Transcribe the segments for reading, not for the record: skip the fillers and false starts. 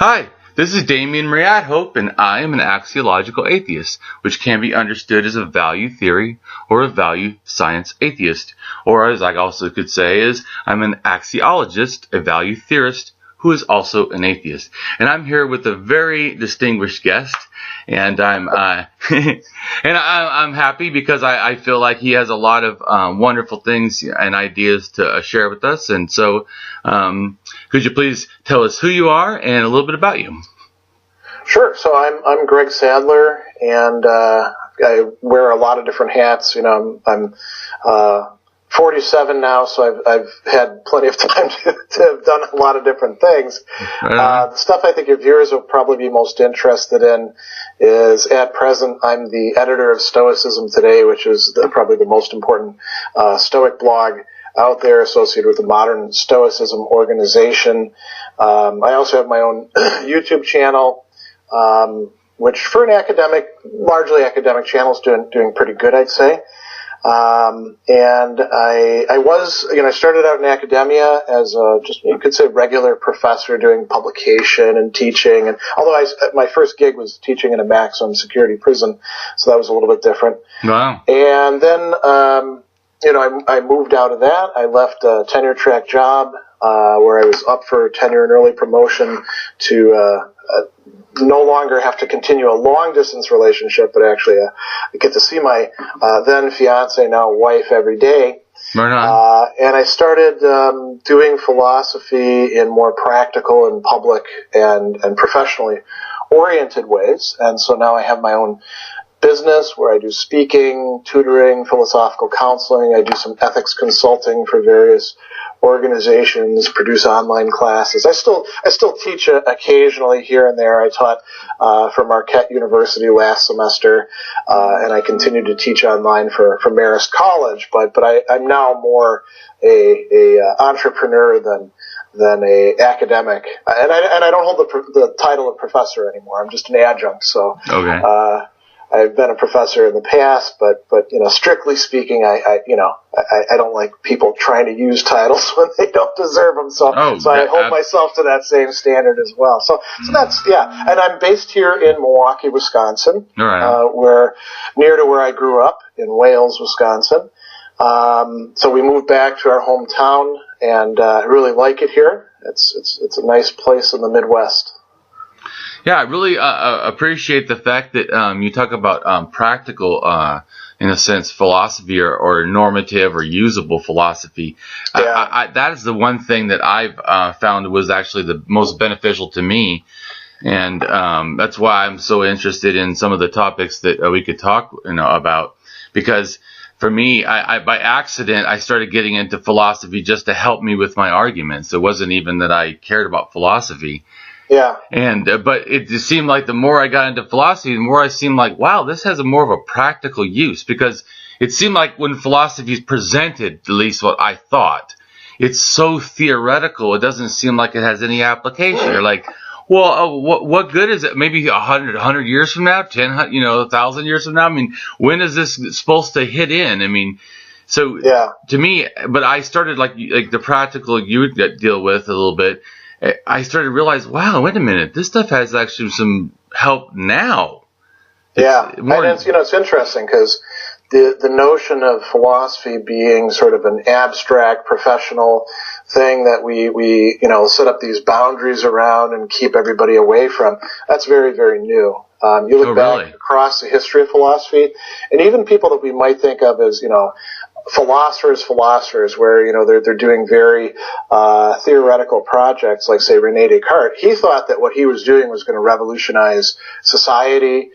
Hi, this is Damien Marie AtHope, and I am an axiological atheist, which can be understood as a value theory or a value science atheist. Or as I also could say is, I'm an axiologist, a value theorist, who is also an atheist. And I'm here with a very distinguished guest, and I'm I'm happy because I feel like he has a lot of wonderful things and ideas to share with us. And so, could you please tell us who you are and a little bit about you? Sure. So I'm Greg Sadler, and I wear a lot of different hats. You know, I'm 47 now, so I've had plenty of time to have done a lot of different things. The stuff I think your viewers will probably be most interested in is, at present, I'm the editor of Stoicism Today, which is probably the most important Stoic blog out there associated with the modern Stoicism organization. I also have my own YouTube channel, which for an academic, largely academic channel, is doing pretty good, I'd say. And I started out in academia as you could say, regular professor doing publication and teaching. And although my first gig was teaching in a maximum security prison, so that was a little bit different. Wow. And then, I moved out of that. I left a tenure track job, where I was up for tenure and early promotion to, no longer have to continue a long-distance relationship, but actually get to see my then fiance, now wife, every day. Right on. And I started doing philosophy in more practical and public and professionally oriented ways. And so now I have my own business where I do speaking, tutoring, philosophical counseling. I do some ethics consulting for various organizations, produce online classes. I still teach occasionally here and there. I taught for Marquette University last semester, and I continue to teach online for Marist College. But I'm now more a entrepreneur than a academic, and I don't hold the title of professor anymore. I'm just an adjunct. So okay. I've been a professor in the past, but strictly speaking, I don't like people trying to use titles when they don't deserve them. So I hold myself to that same standard as well. So that's, yeah. And I'm based here in Milwaukee, Wisconsin, where near to where I grew up in Wales, Wisconsin. So we moved back to our hometown, and I really like it here. It's a nice place in the Midwest. Yeah, I really appreciate the fact that you talk about practical, in a sense, philosophy or normative or usable philosophy. Yeah. That is the one thing that I've found was actually the most beneficial to me, and that's why I'm so interested in some of the topics that we could talk about. Because for me, I by accident, I started getting into philosophy just to help me with my arguments. It wasn't even that I cared about philosophy. Yeah. And but it just seemed like the more I got into philosophy, the more I seemed like, wow, this has more of a practical use, because it seemed like when philosophy is presented, at least what I thought, it's so theoretical. It doesn't seem like it has any application. You're like, well, what good is it? Maybe 100 years from now, 1,000 years from now. I mean, when is this supposed to hit in? I mean, so yeah. To me, but I started like the practical you would deal with a little bit. I started to realize, wow, wait a minute, this stuff has actually some help now. And it's interesting because the notion of philosophy being sort of an abstract professional thing that we set up these boundaries around and keep everybody away from, that's very, very new. You look back across the history of philosophy, and even people that we might think of as, philosophers, where, they're doing very theoretical projects, like, say, René Descartes. He thought that what he was doing was going to revolutionize society,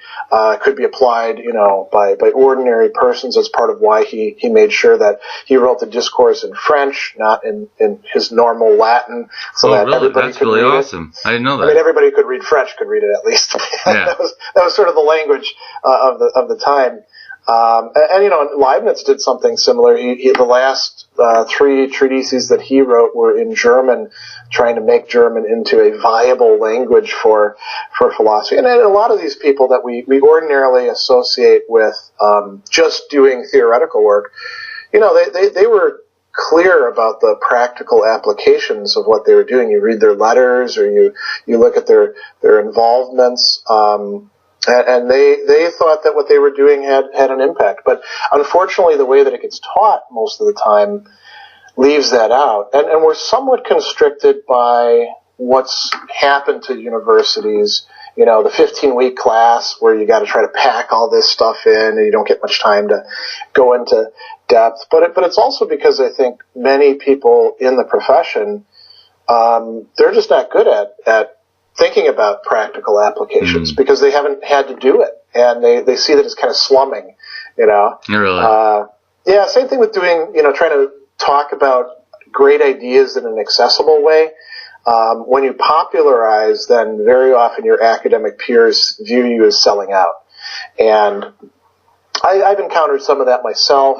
could be applied, by ordinary persons, as part of why he made sure that he wrote the discourse in French, not in his normal Latin, so that everybody That's could really read awesome. it. I didn't know that. I mean, everybody could read French, could read it at least. Yeah. that was sort of the language of the time. And Leibniz did something similar. The last 3 treatises that he wrote were in German, trying to make German into a viable language for philosophy. And a lot of these people that we ordinarily associate with just doing theoretical work, they were clear about the practical applications of what they were doing. You read their letters, or you look at their involvements, and they thought that what they were doing had an impact. But unfortunately, the way that it gets taught most of the time leaves that out, and we're somewhat constricted by what's happened to universities. You know, the 15-week class where you got to try to pack all this stuff in, and you don't get much time to go into depth. But it's also because I think many people in the profession, they're just not good at thinking about practical applications because they haven't had to do it, and they see that as kind of slumming. You know, really? Yeah. Same thing with doing. You know, trying to talk about great ideas in an accessible way. When you popularize, then very often your academic peers view you as selling out. And I've encountered some of that myself.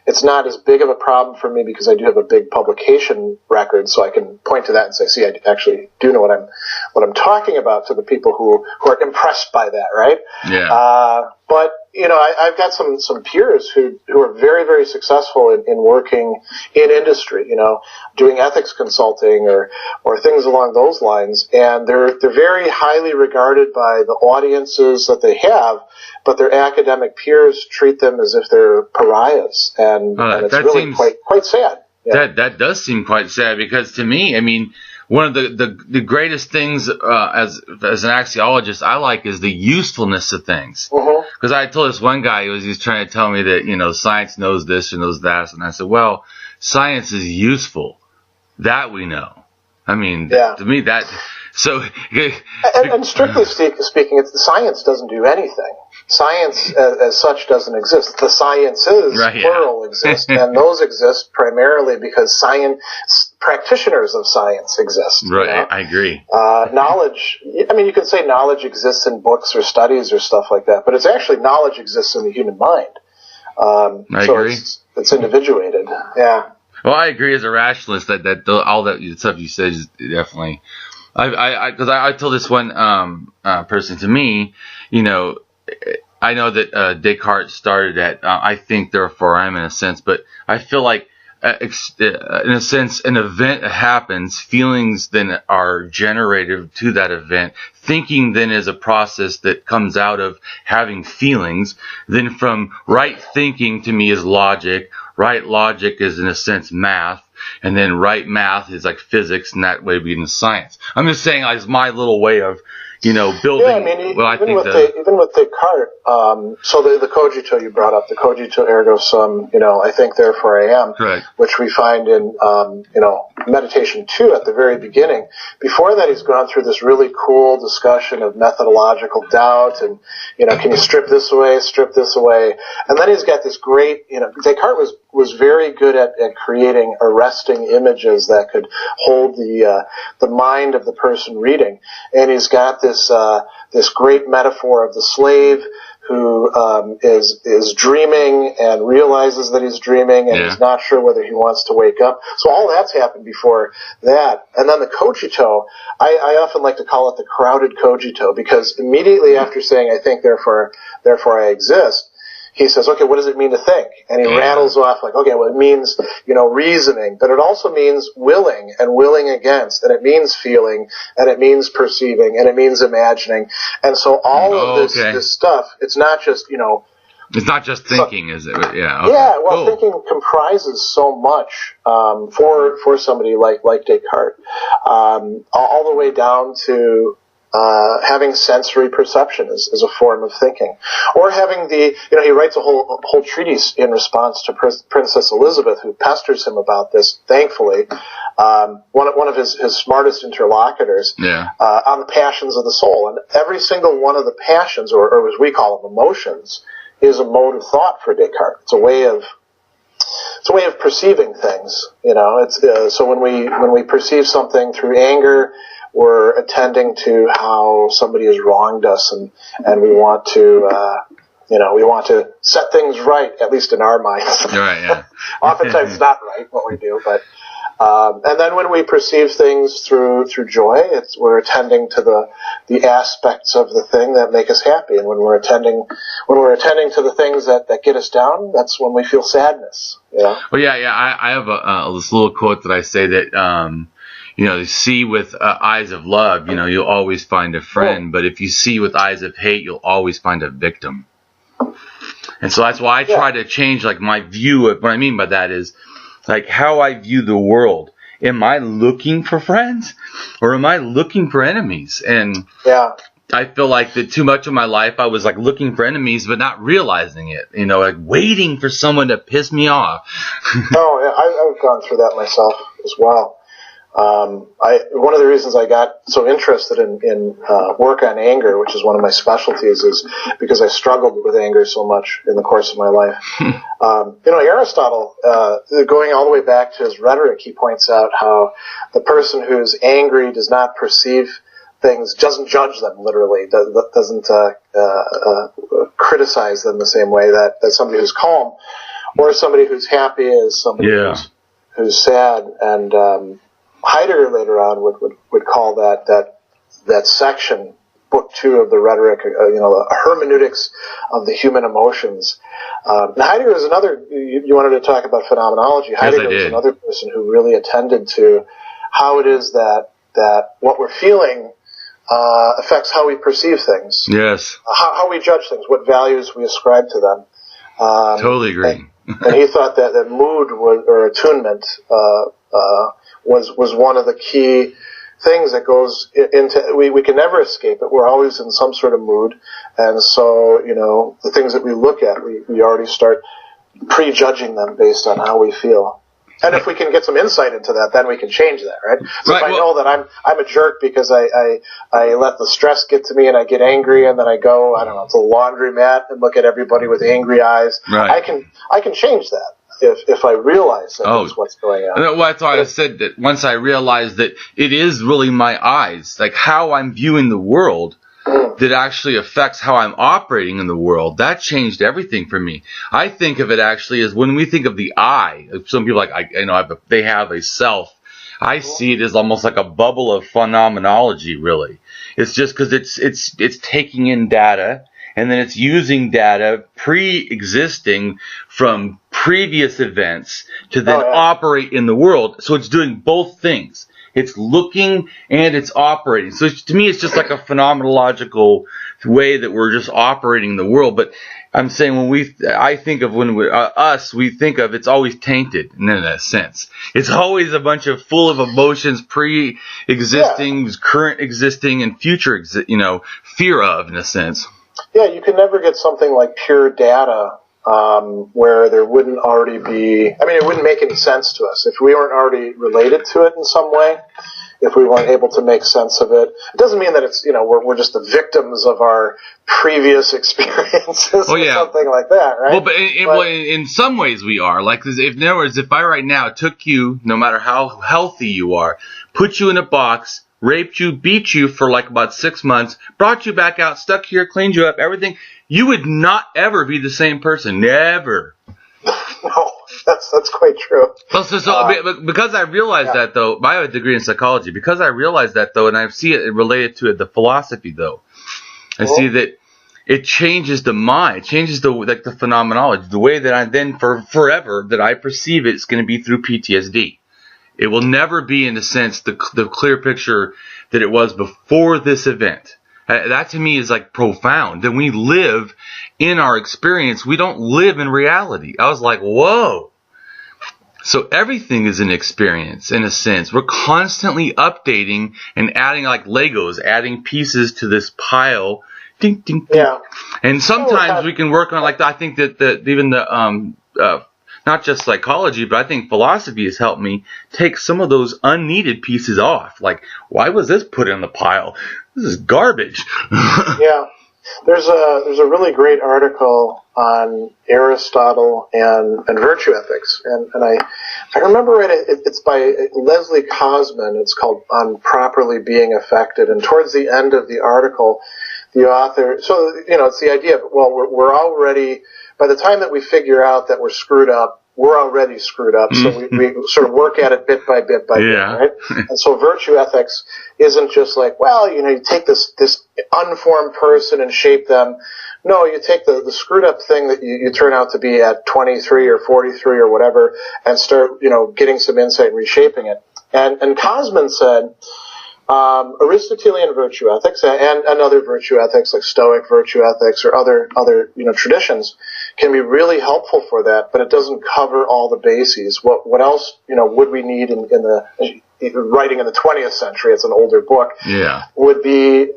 It's not as big of a problem for me because I do have a big publication record, so I can point to that and say, see, I actually do know what I'm talking about to the people who are impressed by that, right? Yeah. But, you know, I've got some peers who are very, very successful in working in industry, you know, doing ethics consulting or things along those lines. And they're very highly regarded by the audiences that they have, but their academic peers treat them as if they're pariahs. And it's really quite sad. Yeah. That does seem quite sad, because to me, I mean, one of the greatest things as an axiologist I like is the usefulness of things. Because I told this one guy, he was trying to tell me that, you know, science knows this or knows that, and I said, well, science is useful. That we know. I mean, to me that. So, and strictly speaking, science doesn't do anything. Science as such doesn't exist. The sciences, plural, exist, and those exist primarily because practitioners of science exist. Right, you know? I agree. Knowledge, I mean, you could say knowledge exists in books or studies or stuff like that, but it's actually knowledge exists in the human mind. I agree. It's individuated. Yeah. Well, I agree as a rationalist that all that stuff you said is definitely. Because I told this one person, to me, you know, I know that Descartes started at I think therefore I am, in a sense, but I feel like in a sense an event happens, feelings then are generated to that event. Thinking then is a process that comes out of having feelings. Then from right thinking to me is logic. Right logic is in a sense math. And then right math is like physics, and that way begins science. I'm just saying, as my little way of, you know, building. Yeah, I mean, even with Descartes, so the cogito you brought up, the cogito ergo sum, you know, I think therefore I am, correct, which we find in, you know, Meditation 2 at the very beginning. Before that, he's gone through this really cool discussion of methodological doubt and, you know, can you strip this away, and then he's got this great, you know, Descartes was very good at creating arresting images that could hold the mind of the person reading, and he's got this great metaphor of the slave who is dreaming and realizes that he's dreaming and is not sure whether he wants to wake up. So all that's happened before that. And then the cogito, I often like to call it the crowded cogito, because immediately after saying, I think, therefore I exist, he says, okay, what does it mean to think? And he rattles off like, okay, well, it means, you know, reasoning, but it also means willing and willing against, and it means feeling, and it means perceiving, and it means imagining. And so all of this stuff, it's not just, you know, it's not just thinking, is it? Yeah. Okay. Yeah. Well, thinking comprises so much for somebody like Descartes, all the way down to having sensory perception is a form of thinking, or having you know, he writes a whole treatise in response to Princess Elizabeth, who pesters him about this. Thankfully, one of his smartest interlocutors, on the passions of the soul, and every single one of the passions, or as we call them, emotions, is a mode of thought for Descartes. It's a way of perceiving things. You know, it's so when we perceive something through anger, we're attending to how somebody has wronged us, and we want to, we want to set things right, at least in our minds. Right, yeah. Oftentimes it's not right what we do, but And then when we perceive things through joy, we're attending to the aspects of the thing that make us happy. And when we're attending to the things that get us down, that's when we feel sadness. Yeah. Well, yeah. I have this little quote that I say that, you see with eyes of love, you'll always find a friend. But if you see with eyes of hate, you'll always find a victim. And so that's why I try to change, like, my view of what I mean by that is, like, how I view the world. Am I looking for friends or am I looking for enemies? And I feel like that too much of my life I was like looking for enemies but not realizing it, like waiting for someone to piss me off. Oh, yeah, I've gone through that myself as well. One of the reasons I got so interested in work on anger, which is one of my specialties, is because I struggled with anger so much in the course of my life. Aristotle, going all the way back to his rhetoric, he points out how the person who's angry does not perceive things, doesn't judge them literally, doesn't criticize them the same way that somebody who's calm or somebody who's happy is somebody who's sad. And Heidegger later on would call that section, book 2 of the rhetoric, a hermeneutics of the human emotions. Heidegger is another. You wanted to talk about phenomenology. Heidegger is another person who really attended to how it is that what we're feeling affects how we perceive things. Yes. How we judge things, what values we ascribe to them. Totally agree. And he thought that mood or attunement was one of the key things that goes into, we can never escape it. We're always in some sort of mood. And so, the things that we look at, we already start prejudging them based on how we feel. And if we can get some insight into that, then we can change that, right? So if I know that I'm a jerk because I let the stress get to me and I get angry and then I go, I don't know, to the laundromat and look at everybody with angry eyes, I can change that. If I realize that's what's going on. Well, that's why I said that once I realized that it is really my eyes, like how I'm viewing the world, that actually affects how I'm operating in the world. That changed everything for me. I think of it actually as when we think of the I. Some people they have a self. I see it as almost like a bubble of phenomenology. Really, it's just because it's taking in data. And then it's using data pre-existing from previous events to then operate in the world. So it's doing both things. It's looking and it's operating. So to me, it's just like a phenomenological way that we're just operating the world. But I'm saying we think of it's always tainted in that sense. It's always a bunch of full of emotions, pre-existing, current existing, and future, fear of, in a sense. Yeah, you can never get something like pure data where there wouldn't already be. I mean, it wouldn't make any sense to us if we weren't already related to it in some way. If we weren't able to make sense of it, it doesn't mean that it's we're just the victims of our previous experiences or something like that, right? Well, but in some ways we are. Like, in other words, if I right now took you, no matter how healthy you are, put you in a box, raped you, beat you for like about 6 months, brought you back out, stuck here, cleaned you up, everything, you would not ever be the same person. Never. No, that's quite true. Well, because I realized that, though, I have a degree in psychology. Because I realized that, though, and I see it related to the philosophy, though, I see that it changes the mind, it changes the phenomenology, the way that I then, for forever, that I perceive it is going to be through PTSD. It will never be, in a sense, the clear picture that it was before this event. That to me is like profound. That we live in our experience. We don't live in reality. I was like, whoa. So everything is an experience, in a sense. We're constantly updating and adding, like Legos, adding pieces to this pile. Ding, ding, ding. Yeah. And sometimes we can work on, like, I think that even not just psychology, but I think philosophy has helped me take some of those unneeded pieces off. Like, why was this put in the pile? This is garbage. Yeah. There's a really great article on Aristotle and virtue ethics. And I remember right, it's by Leslie Cosman. It's called On Properly Being Affected. And towards the end of the article, the author, so, it's the idea of, well, we're already, by the time that we figure out that we're screwed up, we're already screwed up. So we sort of work at it bit by bit by bit, right? And so virtue ethics isn't just like, well, you take this unformed person and shape them. No, you take the screwed up thing that you turn out to be at 23 or 43 or whatever and start, getting some insight and reshaping it. And Cosman said, Aristotelian virtue ethics and other virtue ethics like Stoic virtue ethics or other traditions can be really helpful for that, but it doesn't cover all the bases. What else would we need in the writing in the 20th century? It's an older book. Yeah, would be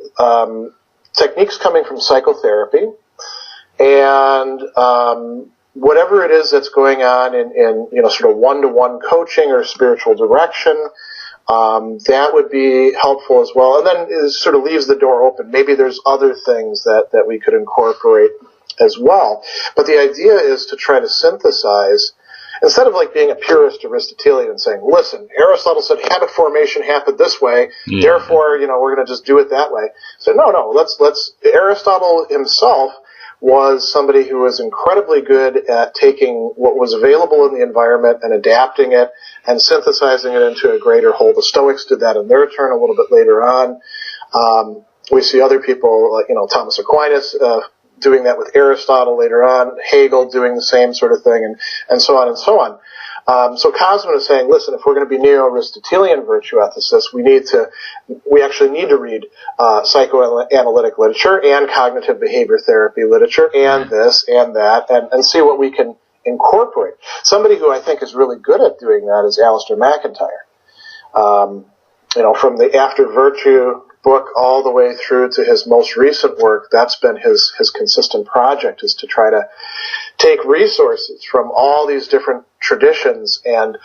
techniques coming from psychotherapy and whatever it is that's going on in sort of one-to-one coaching or spiritual direction. That would be helpful as well. And then it sort of leaves the door open. Maybe there's other things that we could incorporate as well. But the idea is to try to synthesize, instead of like being a purist Aristotelian and saying, listen, Aristotle said habit formation happened this way, therefore, we're going to just do it that way. So no, let's Aristotle himself was somebody who was incredibly good at taking what was available in the environment and adapting it and synthesizing it into a greater whole. The Stoics did that in their turn a little bit later on. We see other people, like, Thomas Aquinas, doing that with Aristotle later on, Hegel doing the same sort of thing, and so on and so on. So Cosman is saying, listen, if we're going to be neo-Aristotelian virtue ethicists, we actually need to read psychoanalytic literature and cognitive behavior therapy literature and this and that and see what we can incorporate. Somebody who I think is really good at doing that is Alasdair MacIntyre. From the After Virtue book all the way through to his most recent work, that's been his consistent project, is to try to take resources from all these different traditions and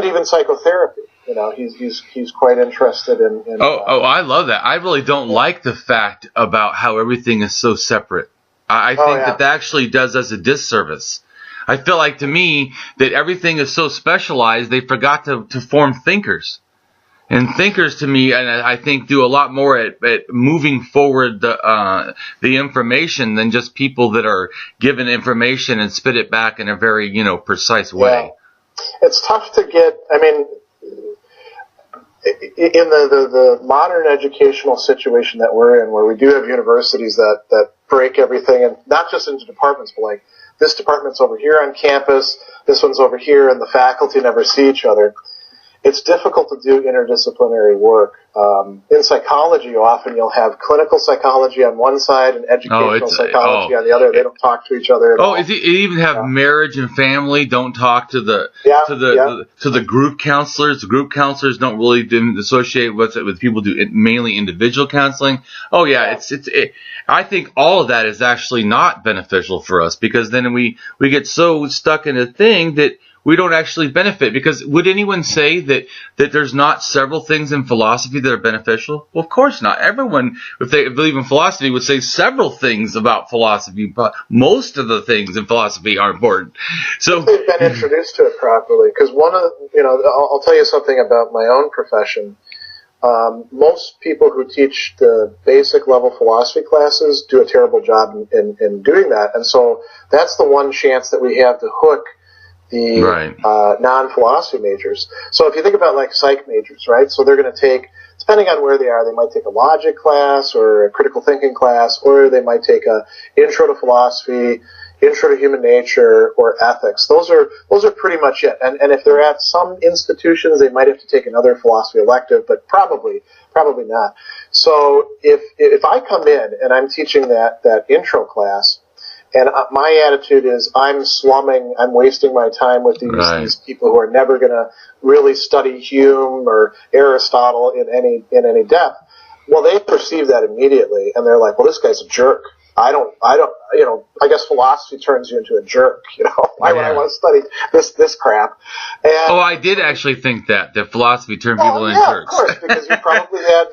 even psychotherapy. He's quite interested in I love that. I really don't like the fact about how everything is so separate. I think that actually does us a disservice. I feel like, to me, that everything is so specialized, they forgot to form thinkers. And thinkers, to me, and I think, do a lot more at moving forward the information than just people that are given information and spit it back in a very, precise way. Yeah. It's tough to get, in the modern educational situation that we're in, where we do have universities that break everything, and not just into departments, but like, this department's over here on campus, this one's over here, and the faculty never see each other. It's difficult to do interdisciplinary work. In psychology, often you'll have clinical psychology on one side and educational psychology on the other. They don't talk to each other at all. You even have marriage and family don't talk to the group counselors. The group counselors don't really associate with people who do mainly individual counseling. I think all of that is actually not beneficial for us, because then we get so stuck in a thing that we don't actually benefit. Because would anyone say that there's not several things in philosophy that are beneficial? Well, of course not. Everyone, if they believe in philosophy, would say several things about philosophy, but most of the things in philosophy are important. So they've been introduced to it properly. Because I'll tell you something about my own profession. Most people who teach the basic level philosophy classes do a terrible job in doing that. And so that's the one chance that we have to hook the non-philosophy majors. So if you think about like psych majors, right? So they're going to take, depending on where they are, they might take a logic class or a critical thinking class, or they might take a intro to philosophy, intro to human nature, or ethics. Those are pretty much it. And if they're at some institutions, they might have to take another philosophy elective, but probably not. So if I come in and I'm teaching that intro class, and my attitude is I'm wasting my time with these people who are never going to really study Hume or Aristotle in any depth. Well, they perceive that immediately, and they're like, well, this guy's a jerk. I guess philosophy turns you into a jerk, Why would I want to study this crap? And, I did actually think that philosophy turned people into jerks. Of course, because you probably had,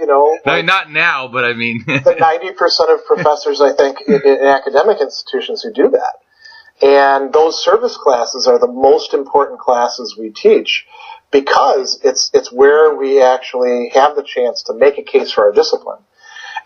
not now, but I mean. the 90% of professors, I think, in academic institutions who do that. And those service classes are the most important classes we teach, because it's where we actually have the chance to make a case for our discipline.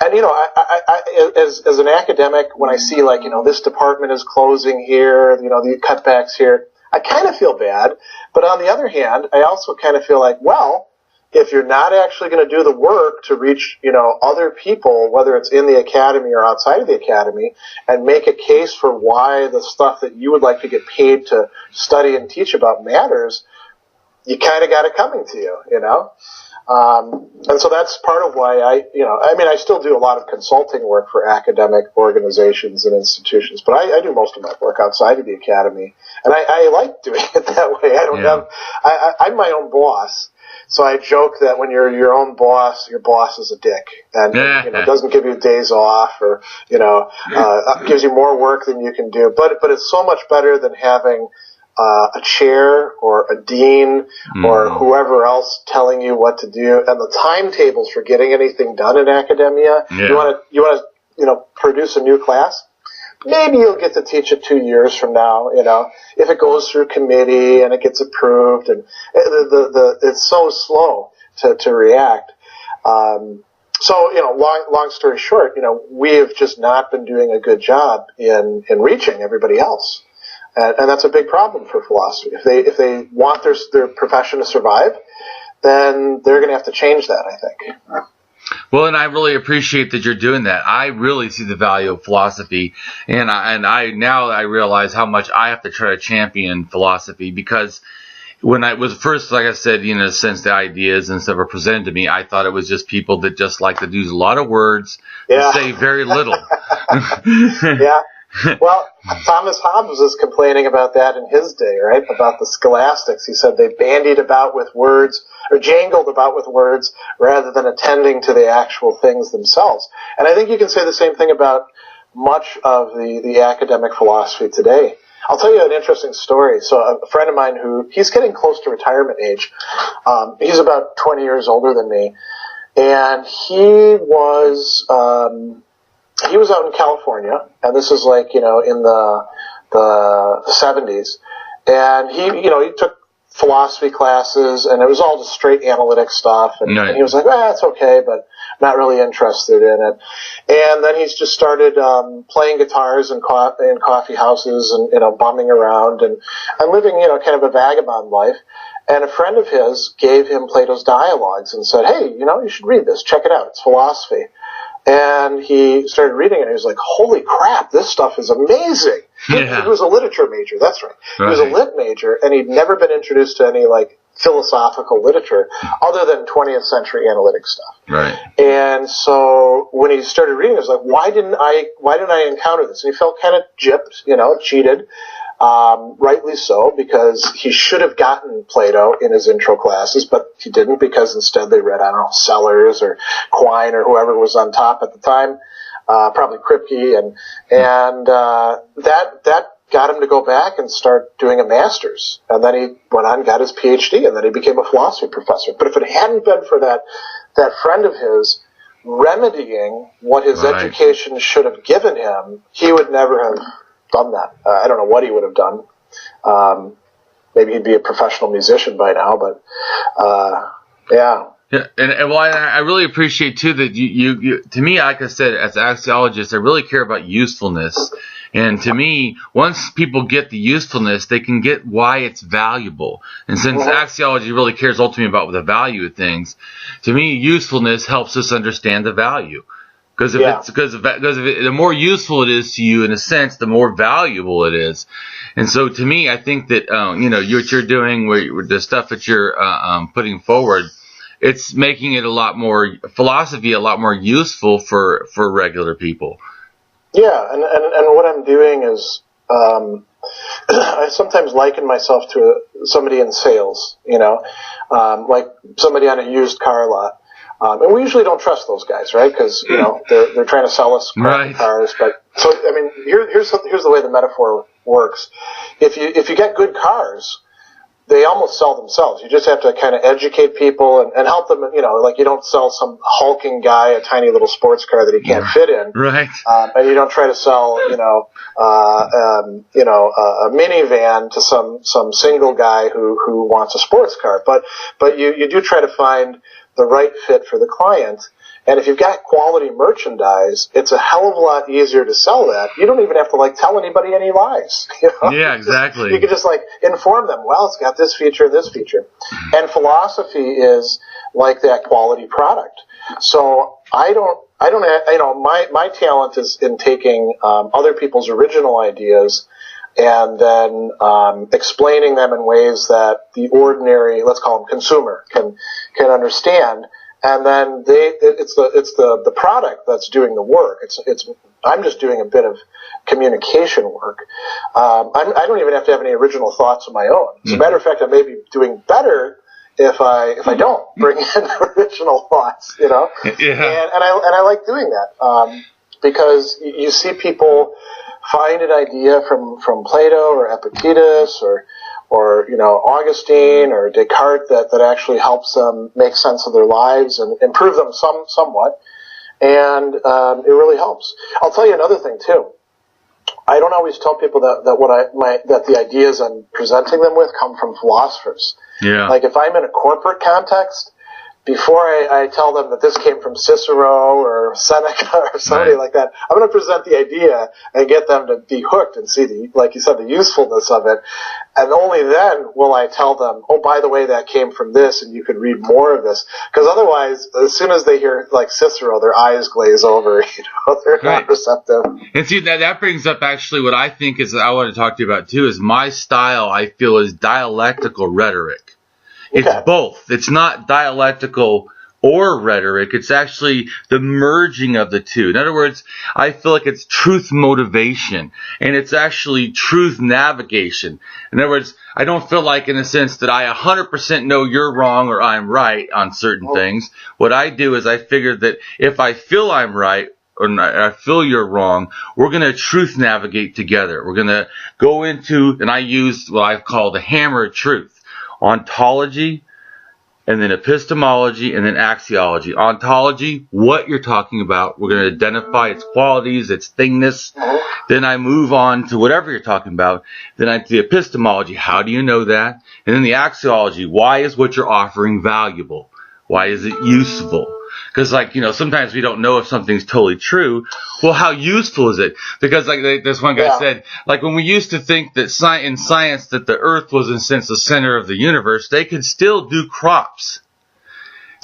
And, I as an academic, when I see, like, this department is closing here, the cutbacks here, I kind of feel bad. But on the other hand, I also kind of feel like, well, if you're not actually going to do the work to reach, other people, whether it's in the academy or outside of the academy, and make a case for why the stuff that you would like to get paid to study and teach about matters, you kind of got it coming to you, And so that's part of why I still do a lot of consulting work for academic organizations and institutions, but I do most of my work outside of the academy, and I like doing it that way. I'm my own boss. So I joke that when you're your own boss, your boss is a dick, and doesn't give you days off, or gives you more work than you can do. But it's so much better than having a chair or a dean or whoever else telling you what to do, and the timetables for getting anything done in academia. Yeah. You want to produce a new class. Maybe you'll get to teach it 2 years from now, if it goes through committee and it gets approved, and it's so slow to react. So, long story short, we have just not been doing a good job in reaching everybody else. And that's a big problem for philosophy. If they want their profession to survive, then they're going to have to change that, I think. Well, and I really appreciate that you're doing that. I really see the value of philosophy, and I realize how much I have to try to champion philosophy, because when I was first, like I said, in a sense, the ideas and stuff were presented to me, I thought it was just people that just like to use a lot of words and say very little. Yeah. Well, Thomas Hobbes was complaining about that in his day, right? About the scholastics. He said they bandied about with words, or jangled about with words, rather than attending to the actual things themselves. And I think you can say the same thing about much of the academic philosophy today. I'll tell you an interesting story. So a friend of mine he's getting close to retirement age. He's about 20 years older than me. And he was out in California, and this is like, in the 70s. And he took philosophy classes, and it was all just straight analytic stuff. And he was like, it's okay, but not really interested in it. And then he's just started playing guitars in coffee houses and bumming around and living, kind of a vagabond life. And a friend of his gave him Plato's Dialogues and said, hey, you should read this. Check it out. It's philosophy. And he started reading it, and he was like, holy crap, this stuff is amazing. Yeah. He was a literature major, that's right. He was a lit major, and he'd never been introduced to any, philosophical literature other than 20th century analytic stuff. Right. And so when he started reading, he was like, why didn't I encounter this? And he felt kind of gypped, cheated. Rightly so, because he should have gotten Plato in his intro classes, but he didn't, because instead they read, Sellers or Quine or whoever was on top at the time, probably Kripke, and that got him to go back and start doing a master's, and then he went on and got his Ph.D., and then he became a philosophy professor. But if it hadn't been for that friend of his remedying what his education should have given him, he would never have done that. I don't know what he would have done. Maybe he'd be a professional musician by now, but yeah. Yeah, and I really appreciate too that you to me, like I said, as an axiologist, I really care about usefulness. And to me, once people get the usefulness, they can get why it's valuable. And since axiology really cares ultimately about the value of things, to me, usefulness helps us understand the value. Because the more useful it is to you, in a sense, the more valuable it is. And so, to me, I think that what you're doing, the stuff that you're putting forward, it's making it philosophy a lot more useful for regular people. Yeah, and what I'm doing is I sometimes liken myself to somebody in sales, like somebody on a used car lot. And we usually don't trust those guys, right? Because they're trying to sell us crappy cars. But so I mean, here's the way the metaphor works. If you get good cars, they almost sell themselves. You just have to kind of educate people and help them. Like you don't sell some hulking guy a tiny little sports car that he can't fit in, right? And you don't try to sell a minivan to some single guy who wants a sports car. But you do try to find the right fit for the client, And if you've got quality merchandise, it's a hell of a lot easier to sell that. You don't even have to like tell anybody any lies. You know? Yeah, exactly. You can just like inform them. Well, it's got this feature, and philosophy is like that quality product. So I don't, my talent is in taking other people's original ideas and then explaining them in ways that the ordinary, let's call them consumer, can understand. And then it's the product that's doing the work. I'm just doing a bit of communication work. I don't even have to have any original thoughts of my own. As a matter of fact, I may be doing better if I don't bring in original thoughts, you know. Yeah. And I like doing that because you see people find an idea from Plato or Epictetus or Augustine or Descartes that actually helps them make sense of their lives and improve them somewhat, and it really helps. I'll tell you another thing too. I don't always tell people that the ideas I'm presenting them with come from philosophers. Yeah. Like if I'm in a corporate context, before I tell them that this came from Cicero or Seneca or somebody like that, I'm going to present the idea and get them to be hooked and see like you said, the usefulness of it. And only then will I tell them, oh, by the way, that came from this and you could read more of this. Because otherwise, as soon as they hear like Cicero, their eyes glaze over, they're not receptive. And see, that brings up actually what I think is, I want to talk to you about too, is my style, I feel, is dialectical rhetoric. It's both. It's not dialectical or rhetoric. It's actually the merging of the two. In other words, I feel like it's truth motivation, and it's actually truth navigation. In other words, I don't feel like, in a sense, that I 100% know you're wrong or I'm right on certain things. What I do is I figure that if I feel I'm right, or I feel you're wrong, we're going to truth navigate together. We're going to go into, and I use what I call the hammer of truth. Ontology, and then epistemology, and then axiology. Ontology, what you're talking about. We're going to identify its qualities, its thingness. Then I move on to whatever you're talking about. Then I do the epistemology. How do you know that? And then the axiology. Why is what you're offering valuable? Why is it useful? Because, like, sometimes we don't know if something's totally true. Well, how useful is it? Because, like, this one guy said, like, when we used to think that in science that the Earth was, in a sense, the center of the universe, they could still do crops.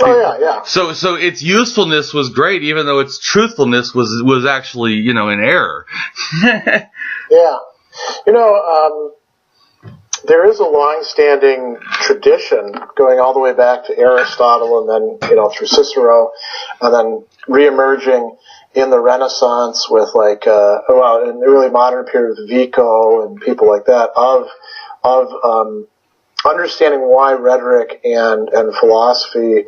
Oh, yeah. So its usefulness was great, even though its truthfulness was actually, in error. Yeah. There is a long-standing tradition going all the way back to Aristotle and then, through Cicero, and then re-emerging in the Renaissance with in the early modern period with Vico and people like that, of understanding why rhetoric and philosophy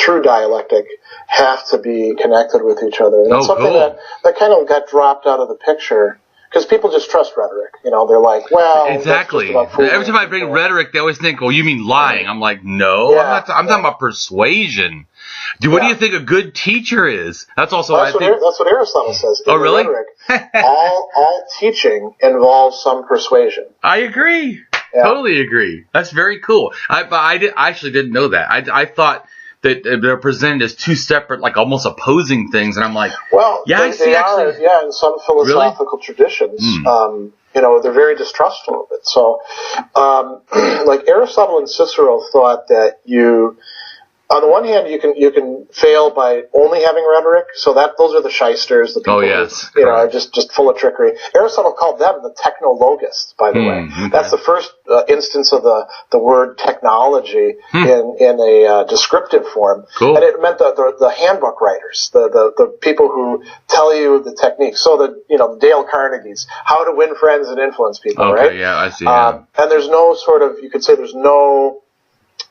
through dialectic have to be connected with each other. And it's something that kind of got dropped out of the picture. Because people just trust rhetoric. They're like, well... Exactly. Every time I bring rhetoric, they always think, oh, you mean lying. I'm like, no, I'm talking about persuasion. What do you think a good teacher is? That's also what I think. That's what Aristotle says. Oh, really? Rhetoric, all teaching involves some persuasion. I agree. Yeah. Totally agree. That's very cool. I actually didn't know that. I thought that they're presented as two separate, like almost opposing things, and I'm like, they are in some philosophical traditions, they're very distrustful of it. So, like Aristotle and Cicero thought that on the one hand, you can fail by only having rhetoric, so those are the shysters, the people who are just full of trickery. Aristotle called them the technologists, by the way. Okay. That's the first instance of the word technology in a descriptive form. Cool. And it meant the handbook writers, the people who tell you the techniques. So the Dale Carnegie's, how to win friends and influence people, right? Yeah, I see. And there's no you could say there's no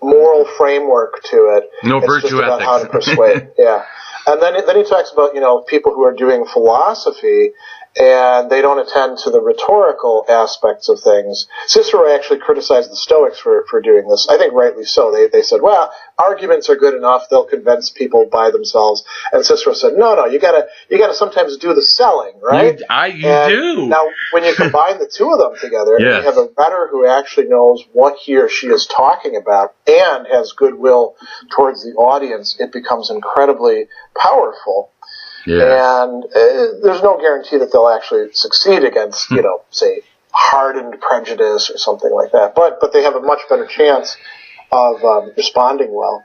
moral framework to it. No virtue ethics. About ethics. how to persuade. Yeah. And then he talks about, people who are doing philosophy and they don't attend to the rhetorical aspects of things. Cicero actually criticized the Stoics for doing this. I think rightly so. They said, well, arguments are good enough; they'll convince people by themselves. And Cicero said, no, you gotta sometimes do the selling, right? You do. Now, when you combine the two of them together, yes. and you have a writer who actually knows what he or she is talking about and has goodwill towards the audience, it becomes incredibly powerful. Yeah. And there's no guarantee that they'll actually succeed against, say, hardened prejudice or something like that. But they have a much better chance of responding well.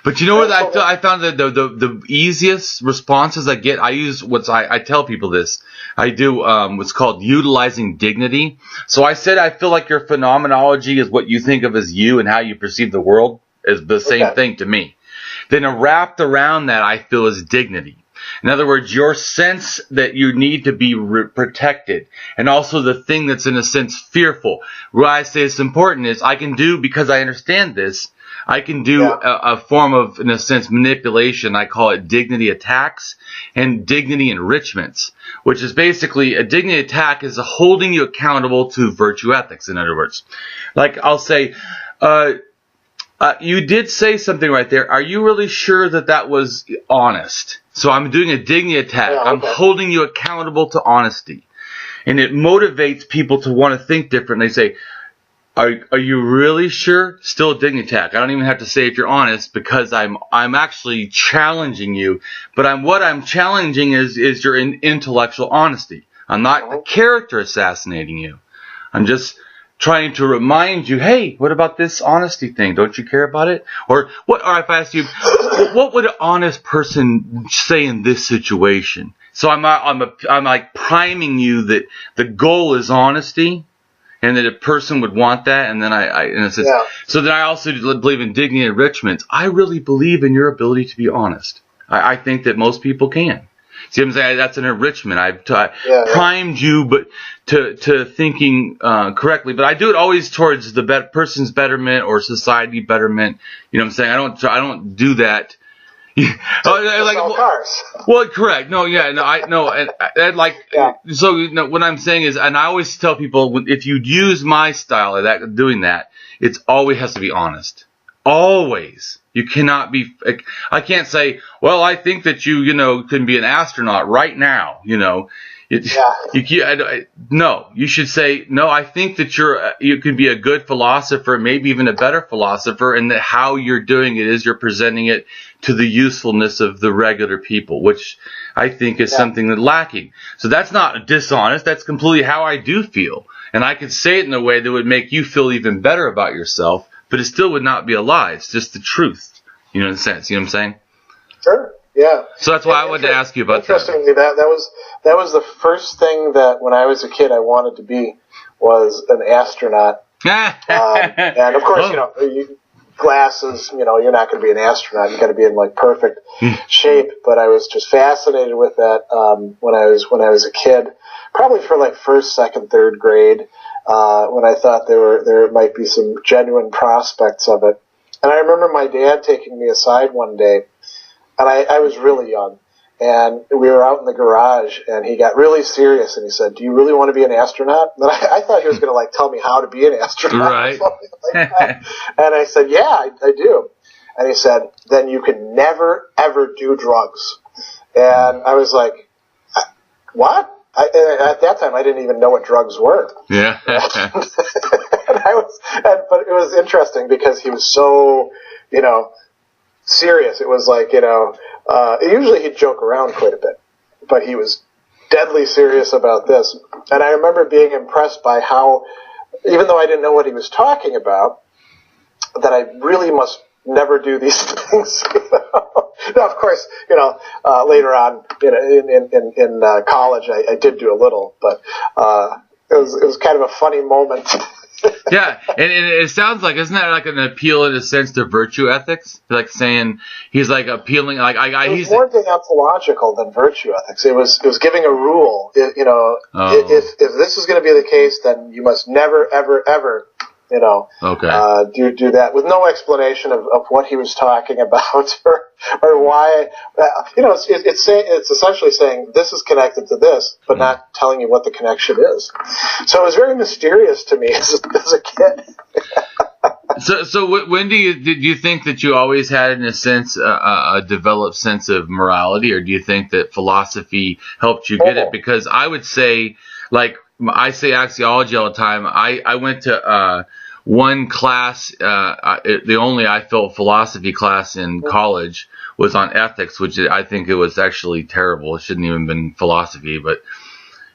But you know what? I found that the easiest responses I get, I tell people this. I do what's called utilizing dignity. So I said I feel like your phenomenology is what you think of as you and how you perceive the world is the same thing to me. Then wrapped around that, I feel is dignity. In other words, your sense that you need to be protected, and also the thing that's in a sense fearful. Why I say it's important is I can do, because I understand this, I can do a form of, in a sense, manipulation. I call it dignity attacks and dignity enrichments, which is basically a dignity attack is holding you accountable to virtue ethics, in other words. Like I'll say, you did say something right there. Are you really sure that was honest? So I'm doing a dignity attack. Yeah, okay. I'm holding you accountable to honesty. And it motivates people to want to think different. They say, are you really sure? Still a dignity attack. I don't even have to say if you're honest, because I'm actually challenging you. But what I'm challenging is your intellectual honesty. I'm not character assassinating you. I'm just trying to remind you, hey, what about this honesty thing? Don't you care about it? Or if I ask you, what would an honest person say in this situation? So I'm like priming you that the goal is honesty, and that a person would want that, and then so then I also believe in dignity enrichment. I really believe in your ability to be honest. I think that most people can. See what I'm saying? That's an enrichment. I've primed you, but to thinking correctly. But I do it always towards the person's betterment or society betterment. You know what I'm saying? I don't do that. Cars. Well, correct. No, yeah, no, and so what I'm saying is, and I always tell people, if you use my style of doing that, it always has to be honest. Always. You cannot be, I can't say, well, I think that you can be an astronaut right now, No, you should say, no, I think that you can be a good philosopher, maybe even a better philosopher, and that how you're doing it is you're presenting it to the usefulness of the regular people, which I think is something that's lacking. So that's not dishonest. That's completely how I do feel. And I could say it in a way that would make you feel even better about yourself, but it still would not be a lie. It's just the truth, in a sense. You know what I'm saying? Sure. Yeah. So that's why I wanted to ask you about that. Interestingly, that was the first thing that when I was a kid I wanted to be, was an astronaut. And of course, glasses, you're not going to be an astronaut. You got to be in perfect shape. But I was just fascinated with that when I was a kid, probably for first, second, third grade, when I thought there might be some genuine prospects of it. And I remember my dad taking me aside one day, and I was really young, and we were out in the garage, and he got really serious, and he said, "Do you really want to be an astronaut?" And I thought he was going to tell me how to be an astronaut, right? Or something like that. And I said, "Yeah, I do." And he said, "Then you can never ever do drugs." And I was like, "What?" At that time, I didn't even know what drugs were. Yeah. But it was interesting because he was so, serious. It was usually he'd joke around quite a bit, but he was deadly serious about this. And I remember being impressed by how, even though I didn't know what he was talking about, that I really must never do these things. Now, of course, later on in college, I did do a little, but it was kind of a funny moment. Yeah, and it sounds like, isn't that like an appeal in a sense to virtue ethics? Like saying he's appealing, he's more deontological than virtue ethics. It was giving a rule. If this is going to be the case, then you must never, ever, ever Okay. Do that with no explanation of what he was talking about or why. It's essentially saying this is connected to this, but not telling you what the connection is. So it was very mysterious to me as a kid. So when did you think that you always had, in a sense, a developed sense of morality, or do you think that philosophy helped you get it? Because I would say, like I say axiology all the time. I went to one class, the only I felt philosophy class in college was on ethics, which I think it was actually terrible. It shouldn't even been philosophy, but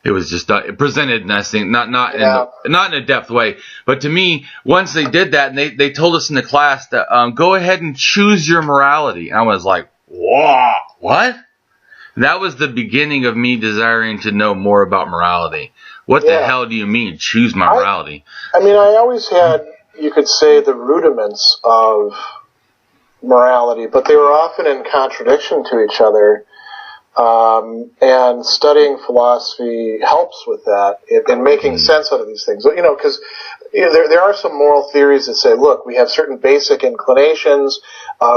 it was just presented, and I think not in a depth way. But to me, once they did that, and they told us in the class that go ahead and choose your morality, I was like, whoa, what? That was the beginning of me desiring to know more about morality. What the hell do you mean, choose my morality? I mean, I always had, you could say, the rudiments of morality, but they were often in contradiction to each other. And studying philosophy helps with that in making sense out of these things. Because there are some moral theories that say, look, we have certain basic inclinations.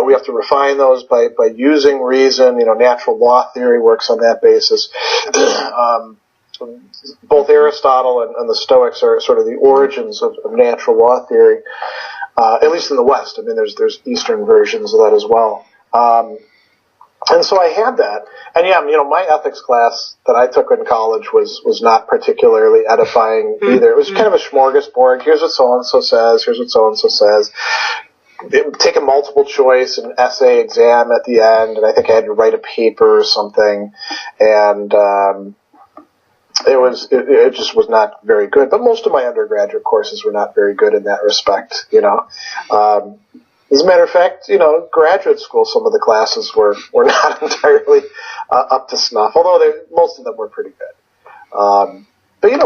We have to refine those by using reason. Natural law theory works on that basis. Both Aristotle and the Stoics are sort of the origins of natural law theory, at least in the West. I mean, there's Eastern versions of that as well. And so I had that. And my ethics class that I took in college was not particularly edifying either. It was kind of a smorgasbord. Here's what so-and-so says. Here's what so-and-so says. Take a multiple choice and essay exam at the end. And I think I had to write a paper or something. And it just was not very good. But most of my undergraduate courses were not very good in that respect, As a matter of fact, graduate school, some of the classes were not entirely up to snuff, although most of them were pretty good. But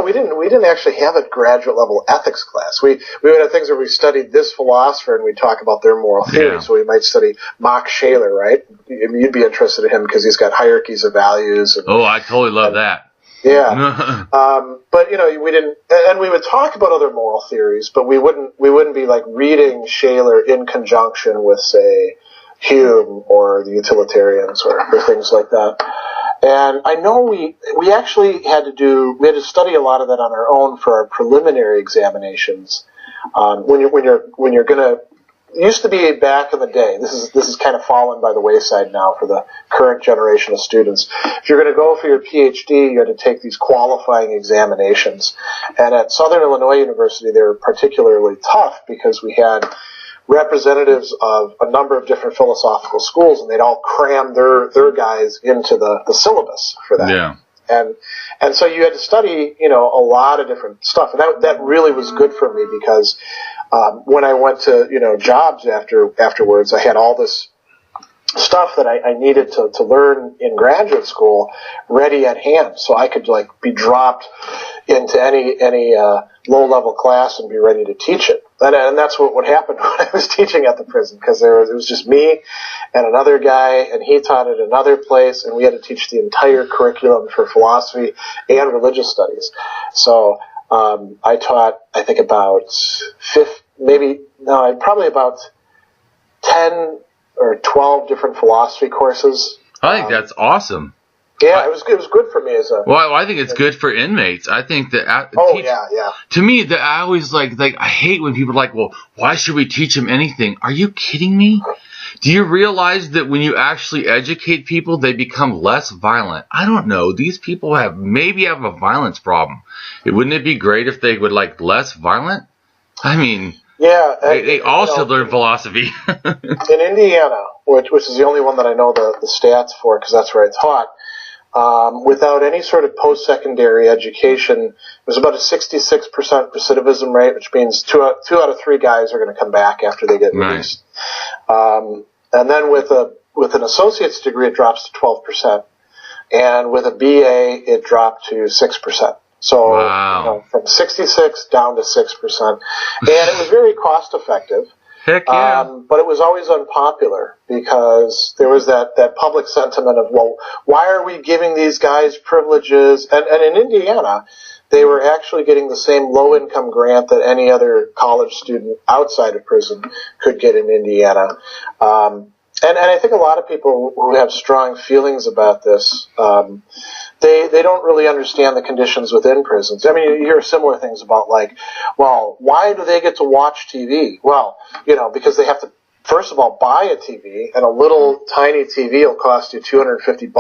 we didn't actually have a graduate level ethics class. We would have things where we studied this philosopher and we'd talk about their moral theory. Yeah. So we might study Max Scheler, right? You'd be interested in him because he's got hierarchies of values. I totally love that. Yeah. But we didn't, and we would talk about other moral theories, but we wouldn't be like reading Scheler in conjunction with, say, Hume or the utilitarians or things like that. And I know we actually had to study a lot of that on our own for our preliminary examinations. When you're gonna, it used to be back in the day. This is kind of fallen by the wayside now for the current generation of students. If you're going to go for your Ph.D., you had to take these qualifying examinations. And at Southern Illinois University, they were particularly tough because we had representatives of a number of different philosophical schools, and they'd all cram their guys into the syllabus for that. Yeah. And so you had to study, a lot of different stuff. And that really was good for me because when I went to, jobs afterwards, I had all this stuff that I needed to learn in graduate school ready at hand, so I could be dropped into any low-level class and be ready to teach it. And that's what happened when I was teaching at the prison, because it was just me and another guy, and he taught at another place, and we had to teach the entire curriculum for philosophy and religious studies. So I taught, I think, probably about 10 or 12 different philosophy courses. I think that's awesome. Yeah, it was good for me as a. Well, I think it's good for inmates. I think that. Yeah. To me, that I always I hate when people are like, well, why should we teach them anything? Are you kidding me? Do you realize that when you actually educate people, they become less violent? I don't know. These people maybe have a violence problem. Wouldn't it be great if they would less violent? I mean. Yeah, they all should learn philosophy. In Indiana, which is the only one that I know the stats for, because that's where I taught, without any sort of post-secondary education, it was about a 66% recidivism rate, which means two out of three guys are going to come back after they get released. Right. And then with an associate's degree, it drops to 12%, and with a BA, it dropped to 6%. So, wow. From 66 down to 6%. And it was very cost effective. Heck yeah. But it was always unpopular because there was that public sentiment of, well, why are we giving these guys privileges? And in Indiana, they were actually getting the same low-income grant that any other college student outside of prison could get in Indiana. And I think a lot of people who have strong feelings about this, they don't really understand the conditions within prisons. I mean, you hear similar things about, like, well, why do they get to watch TV? Well, because they have to, first of all, buy a TV, and a little tiny TV will cost you $250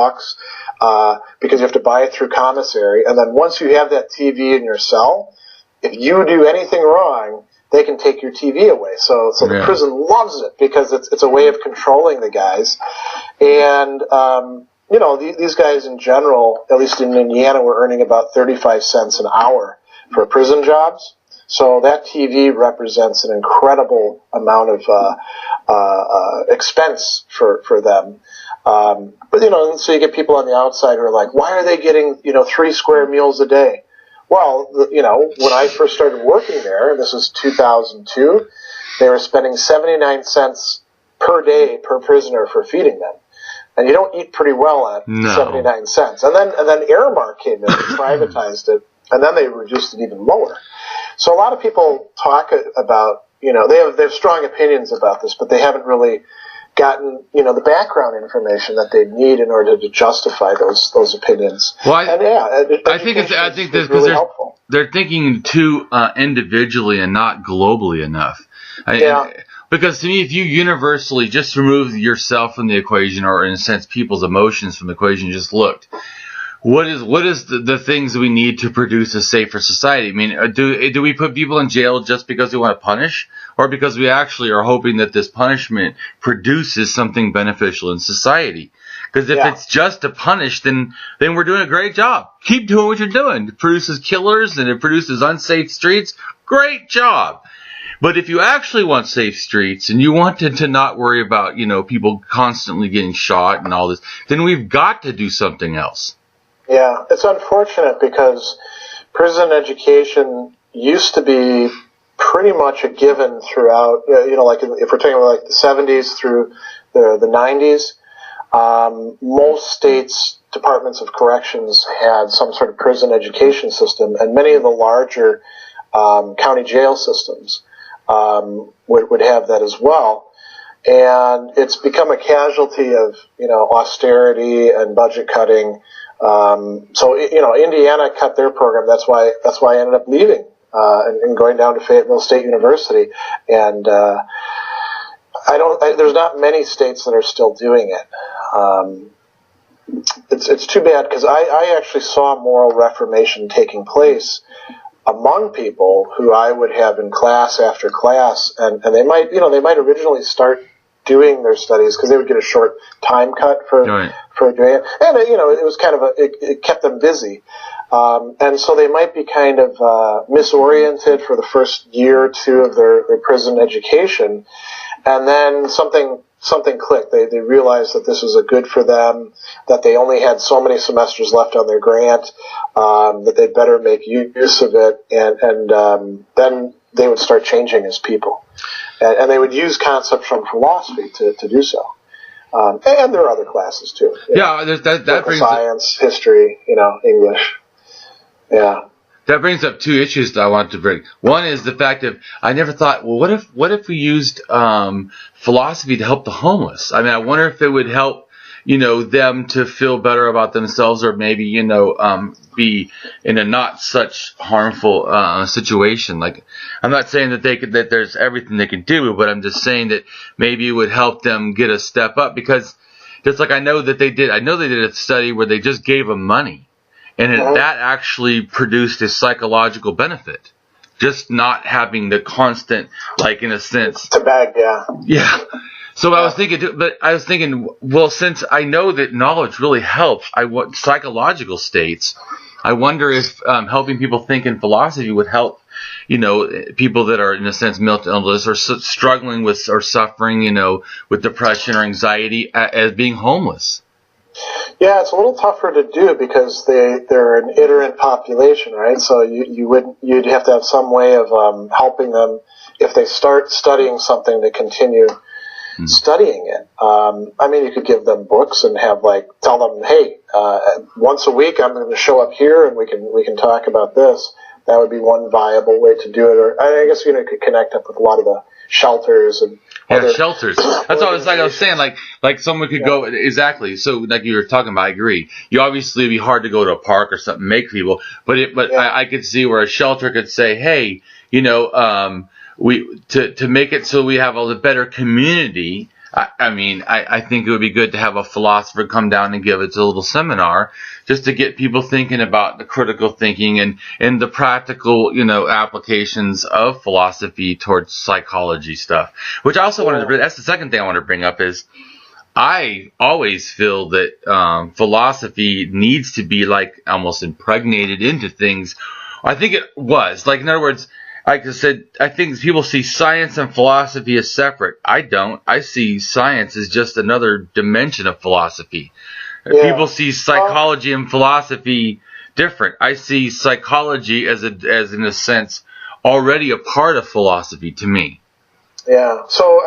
because you have to buy it through commissary. And then once you have that TV in your cell, if you do anything wrong, they can take your TV away. So the prison loves it because it's a way of controlling the guys. And, these guys in general, at least in Indiana, were earning about 35 cents an hour for prison jobs. So that TV represents an incredible amount of expense for them. But, so you get people on the outside who are like, why are they getting, 3 square meals a day? Well, when I first started working there, and this was 2002, they were spending 79 cents per day per prisoner for feeding them. And you don't eat pretty well at 79 cents. And then Aramark came in and privatized it, and then they reduced it even lower. So a lot of people talk about, they have strong opinions about this, but they haven't really gotten, the background information that they need in order to justify those opinions. Well, I think that's really helpful. They're thinking too individually and not globally enough. Because to me, if you universally just remove yourself from the equation, or in a sense people's emotions from the equation, just looked, what is the things we need to produce a safer society? I mean, do we put people in jail just because we want to punish, or because we actually are hoping that this punishment produces something beneficial in society? Because if it's just to punish, then we're doing a great job. Keep doing what you're doing. It produces killers and it produces unsafe streets. Great job. But if you actually want safe streets and you wanted to not worry about, people constantly getting shot and all this, then we've got to do something else. Yeah, it's unfortunate because prison education used to be pretty much a given throughout, like if we're talking about like the 70s through the 90s, most states' departments of corrections had some sort of prison education system, and many of the larger county jail systems would have that as well. And it's become a casualty of, austerity and budget cutting. So Indiana cut their program. That's why I ended up leaving, and going down to Fayetteville State University. And, there's not many states that are still doing it. It's too bad because I actually saw moral reformation taking place among people who I would have in class after class, and they might originally start doing their studies because they would get a short time cut for doing it, and it was kind of it kept them busy, and so they might be kind of misoriented for the first year or two of their prison education, and then something clicked. They realized that this was good for them, that they only had so many semesters left on their grant, that they'd better make use of it, and then they would start changing as people. And they would use concepts from philosophy to do so. And there are other classes too. That brings science, history, English. Yeah. That brings up two issues that I want to bring. One is the fact that I never thought, well, what if we used philosophy to help the homeless? I mean, I wonder if it would help, them to feel better about themselves, or maybe, be in a not such harmful situation. Like, I'm not saying that there's everything they can do, but I'm just saying that maybe it would help them get a step up, because just like I know they did a study where they just gave them money. And that actually produced a psychological benefit. Just not having the constant, like, in a sense. To beg, yeah. Yeah. So I was thinking, well, since I know that knowledge really helps, psychological states, I wonder if helping people think in philosophy would help, people that are, in a sense, mental illness or struggling with or suffering, with depression or anxiety as being homeless. Yeah, it's a little tougher to do because they're an iterant population, right? So you'd have to have some way of helping them if they start studying something to continue studying it. I mean, you could give them books and have tell them, hey, once a week I'm going to show up here and we can talk about this. That would be one viable way to do it. Or I guess you could connect up with a lot of the shelters and shelters. That's what I was saying. Like someone could go exactly. So like you were talking about, I agree. You obviously it'd be hard to go to a park or something, make people. But I could see where a shelter could say, hey, we to make it so we have a better community. I think it would be good to have a philosopher come down and give it a little seminar just to get people thinking about the critical thinking and the practical, applications of philosophy towards psychology stuff. Which I also wanted to, that's the second thing I want to bring up is I always feel that philosophy needs to be almost impregnated into things. I think it was. In other words, like I said, I think people see science and philosophy as separate. I don't. I see science as just another dimension of philosophy. Yeah. People see psychology and philosophy different. I see psychology as in a sense already a part of philosophy to me. Yeah. So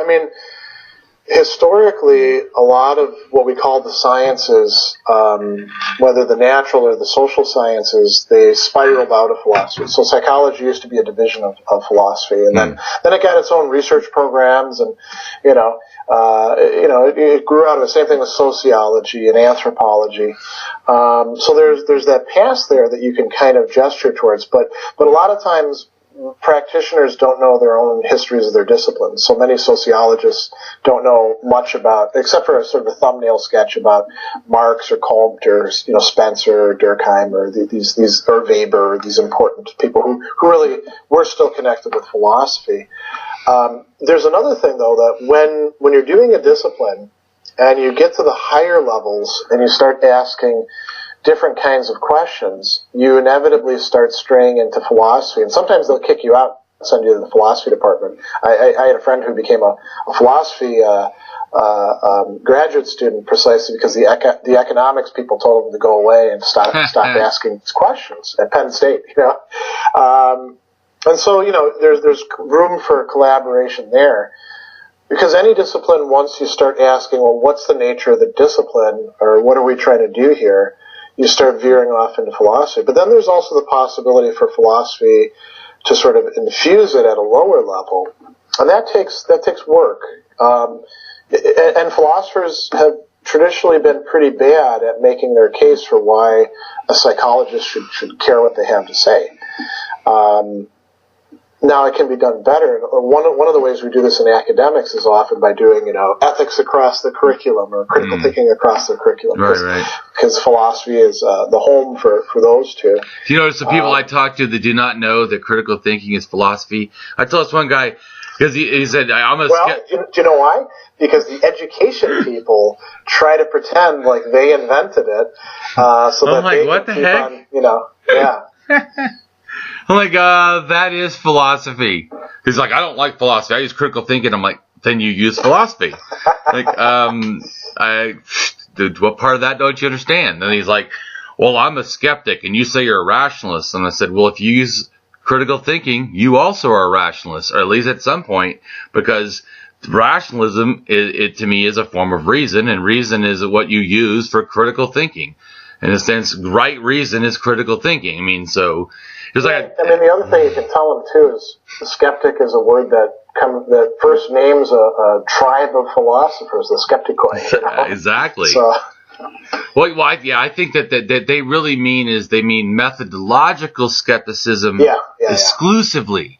historically, a lot of what we call the sciences, whether the natural or the social sciences, they spiraled out of philosophy. So psychology used to be a division of philosophy, and then it got its own research programs, and it grew out of the same thing with sociology and anthropology. So there's that past there that you can kind of gesture towards, but a lot of times practitioners don't know their own histories of their disciplines. So many sociologists don't know much about, except for a sort of a thumbnail sketch about Marx or Comte or Spencer or Durkheim or these or Weber, these important people who really were still connected with philosophy. There's another thing though, that when you're doing a discipline and you get to the higher levels and you start asking different kinds of questions, you inevitably start straying into philosophy, and sometimes they'll kick you out and send you to the philosophy department. I had a friend who became a philosophy graduate student precisely because the economics people told him to go away and stop asking questions at Penn State. And so there's room for collaboration there. Because any discipline, once you start asking, well, what's the nature of the discipline, or what are we trying to do here, you start veering off into philosophy. But then there's also the possibility for philosophy to sort of infuse it at a lower level, and that takes work. And philosophers have traditionally been pretty bad at making their case for why a psychologist should care what they have to say. Now it can be done better. One of the ways we do this in academics is often by doing, ethics across the curriculum or critical thinking across the curriculum. Right. Because philosophy is the home for those two. Do you notice the people I talk to that do not know that critical thinking is philosophy? I told this one guy, because he said, I'm a... Well, do you know why? Because the education people try to pretend like they invented it, so that they what can the keep heck? on, yeah. I'm like, that is philosophy. He's like, I don't like philosophy. I use critical thinking. I'm like, then you use philosophy. Dude, what part of that don't you understand? And he's like, well, I'm a skeptic, and you say you're a rationalist. And I said, well, if you use critical thinking, you also are a rationalist, or at least at some point, because rationalism, to me, is a form of reason, and reason is what you use for critical thinking. In a sense, right reason is critical thinking. So... the other thing you can tell them too is the skeptic is a word that first names a tribe of philosophers, the skeptikoi. Exactly. So, I think that they really mean methodological skepticism exclusively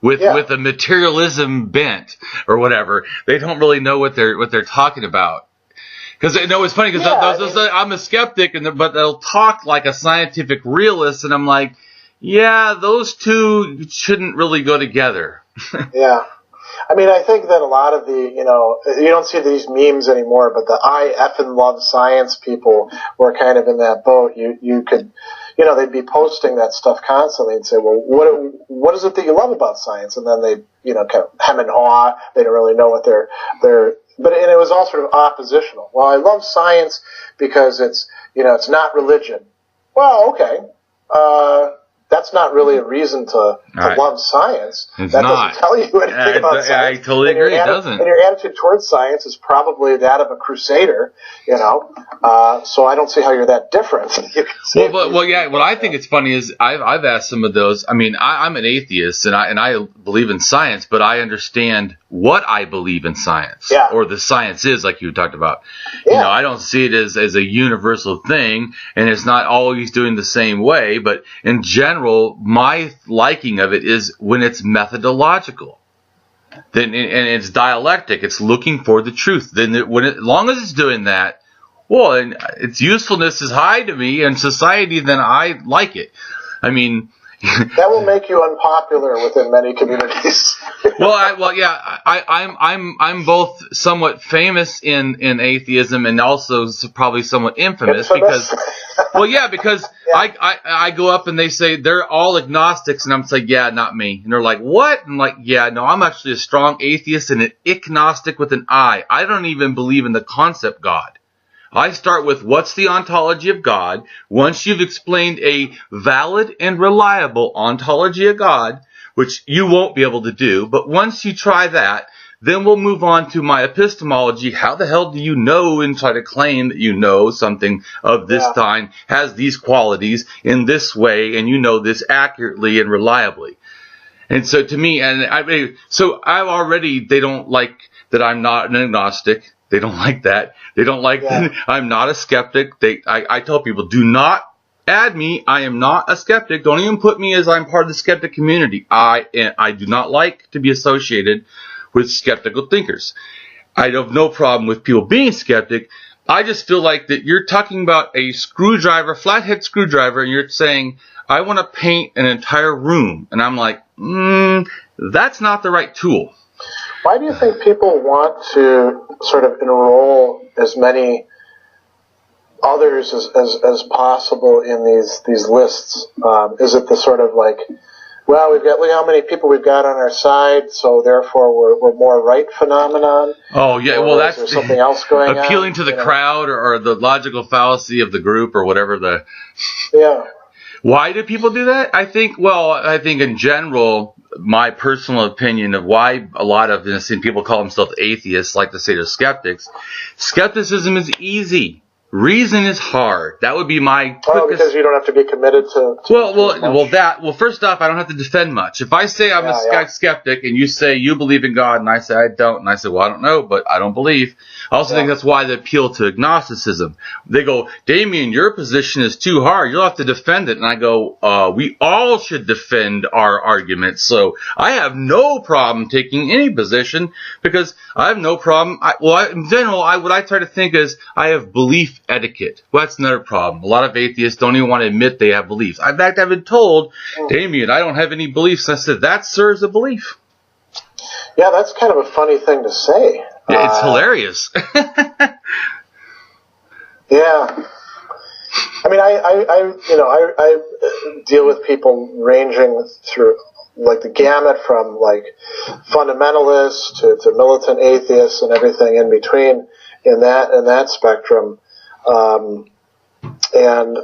with a materialism bent or whatever. They don't really know what they're talking about. Because it's funny because I'm a skeptic but they'll talk like a scientific realist, and I'm like, yeah, those two shouldn't really go together. Yeah. I think that a lot of you don't see these memes anymore, but the I effing love science people were kind of in that boat. You could, they'd be posting that stuff constantly and say, well, what is it that you love about science? And then they, kind of hem and haw. They don't really know what they're, and it was all sort of oppositional. Well, I love science because it's not religion. Well, okay. that's not really a reason to love science. It's that not. doesn't tell you anything about science. I totally agree. It doesn't. And your attitude towards science is probably that of a crusader, so I don't see how you're that different. Well, yeah. What I think it's funny is I've asked some of those. I mean, I'm an atheist and I believe in science, but I understand what I believe in science, or the science is, like you talked about. Yeah. I don't see it as a universal thing, and it's not always doing the same way. But in general, my liking of it is when it's methodological. Then and it's dialectic. It's looking for the truth. Then as long as it's doing that, well, and its usefulness is high to me and society, then I like it. I mean, that will make you unpopular within many communities. I'm both somewhat famous in atheism and also probably somewhat infamous because I go up and they say they're all agnostics and I'm like, yeah, not me. And they're like, what? And I'm like, yeah, no, I'm actually a strong atheist and an ignostic with an I. I don't even believe in the concept God. I start with what's the ontology of God. Once you've explained a valid and reliable ontology of God, which you won't be able to do, but once you try that, then we'll move on to my epistemology. How the hell do you know and try to claim that you know something of this kind has these qualities in this way and you know this accurately and reliably? And so to me, they don't like that I'm not an agnostic. They don't like that. They don't like that I'm not a skeptic. I tell people, do not add me. I am not a skeptic. Don't even put me as I'm part of the skeptic community. I do not like to be associated with skeptical thinkers. I have no problem with people being skeptic. I just feel like that you're talking about a screwdriver, flathead screwdriver, and you're saying, I want to paint an entire room. And I'm like, that's not the right tool. Why do you think people want to sort of enroll as many others as possible in these lists? Is it the sort of like, well, look how many people we've got on our side, so therefore we're more right phenomenon? Oh, yeah, or well, that's is there something else going on? Appealing to the crowd or the logical fallacy of the group or whatever the... Yeah. Why do people do that? I think in general, my personal opinion of why a lot of people call themselves atheists, like to say they're skeptics. Skepticism is easy. Reason is hard. That would be my quickest... Oh, because you don't have to be committed to Well, first off, I don't have to defend much. If I say I'm a skeptic and you say you believe in God and I say I don't, and I say, well, I don't know, but I don't believe. I also think that's why they appeal to agnosticism. They go, Damien, your position is too hard. You'll have to defend it. And I go, we all should defend our arguments. So I have no problem taking any position because I have no problem. In general, what I try to think is I have belief etiquette. Well, that's another problem. A lot of atheists don't even want to admit they have beliefs. In fact, I've been told, Damien, I don't have any beliefs. I said, that serves a belief. Yeah, that's kind of a funny thing to say. Yeah, it's hilarious. Yeah. I mean, I deal with people ranging through like the gamut from like fundamentalists to militant atheists and everything in between in that spectrum. And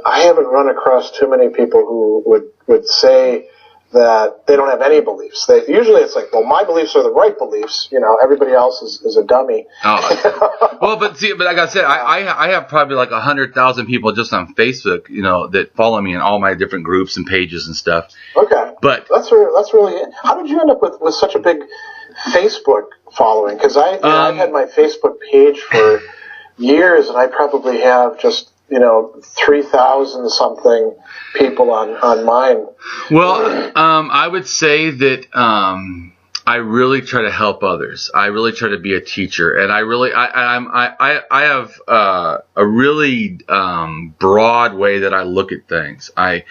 I haven't run across too many people who would say that they don't have any beliefs. Usually it's like, well, my beliefs are the right beliefs. Everybody else is a dummy. Oh. Well, but like I said, I have probably like 100,000 people just on Facebook, that follow me in all my different groups and pages and stuff. Okay. But that's really it. How did you end up with such a big Facebook following? Because I've had my Facebook page for years, and I probably have just 3,000 something people on mine. Well, I would say that I really try to help others. I really try to be a teacher, and I have a really broad way that I look at things. My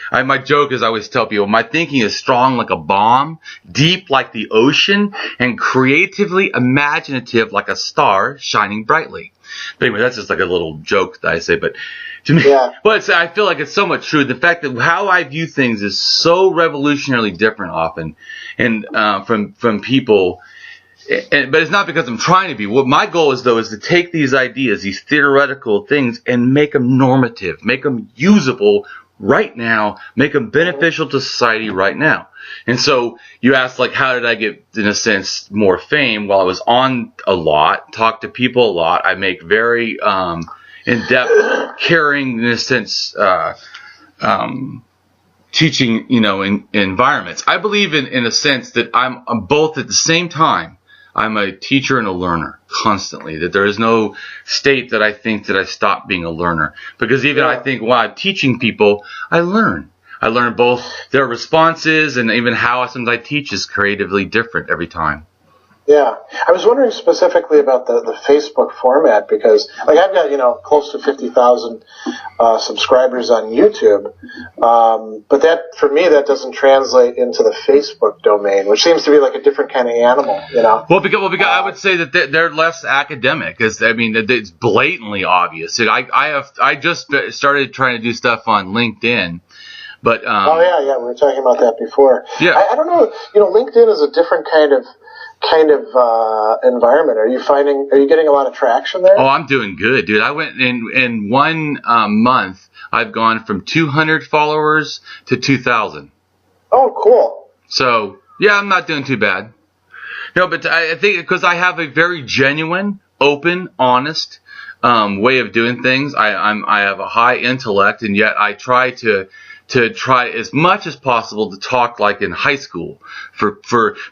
joke is I always tell people my thinking is strong like a bomb, deep like the ocean, and creatively imaginative like a star shining brightly. But anyway, that's just like a little joke that I say, but to me, but I feel like it's so much true. The fact that how I view things is so revolutionarily different often, and from people. But it's not because I'm trying to be. What my goal is, though, is to take these ideas, these theoretical things, and make them normative, make them usable right now, make them beneficial to society right now. And so you asked, like, how did I get, in a sense, more fame? Well, I was on a lot, talked to people a lot. I make very in-depth, caring, in a sense, teaching, in environments. I believe in a sense that I'm both at the same time. I'm a teacher and a learner constantly, that there is no state that I think that I stop being a learner. Because even I think while I'm teaching people, I learn. I learn both their responses and even how sometimes I teach is creatively different every time. Yeah. I was wondering specifically about the Facebook format because, like, I've got, close to 50,000 subscribers on YouTube. But that, for me, that doesn't translate into the Facebook domain, which seems to be like a different kind of animal, Well, because I would say that they're less academic. It's blatantly obvious. I just started trying to do stuff on LinkedIn. But, we were talking about that before. Yeah. I don't know. LinkedIn is a different kind of environment. Are you getting a lot of traction there? Oh, I'm doing good, dude. I went in 1 month. I've gone from 200 followers to 2,000. Oh, cool. So yeah, I'm not doing too bad. No, but I think because I have a very genuine, open, honest way of doing things. I have a high intellect, and yet I try to try as much as possible to talk like in high school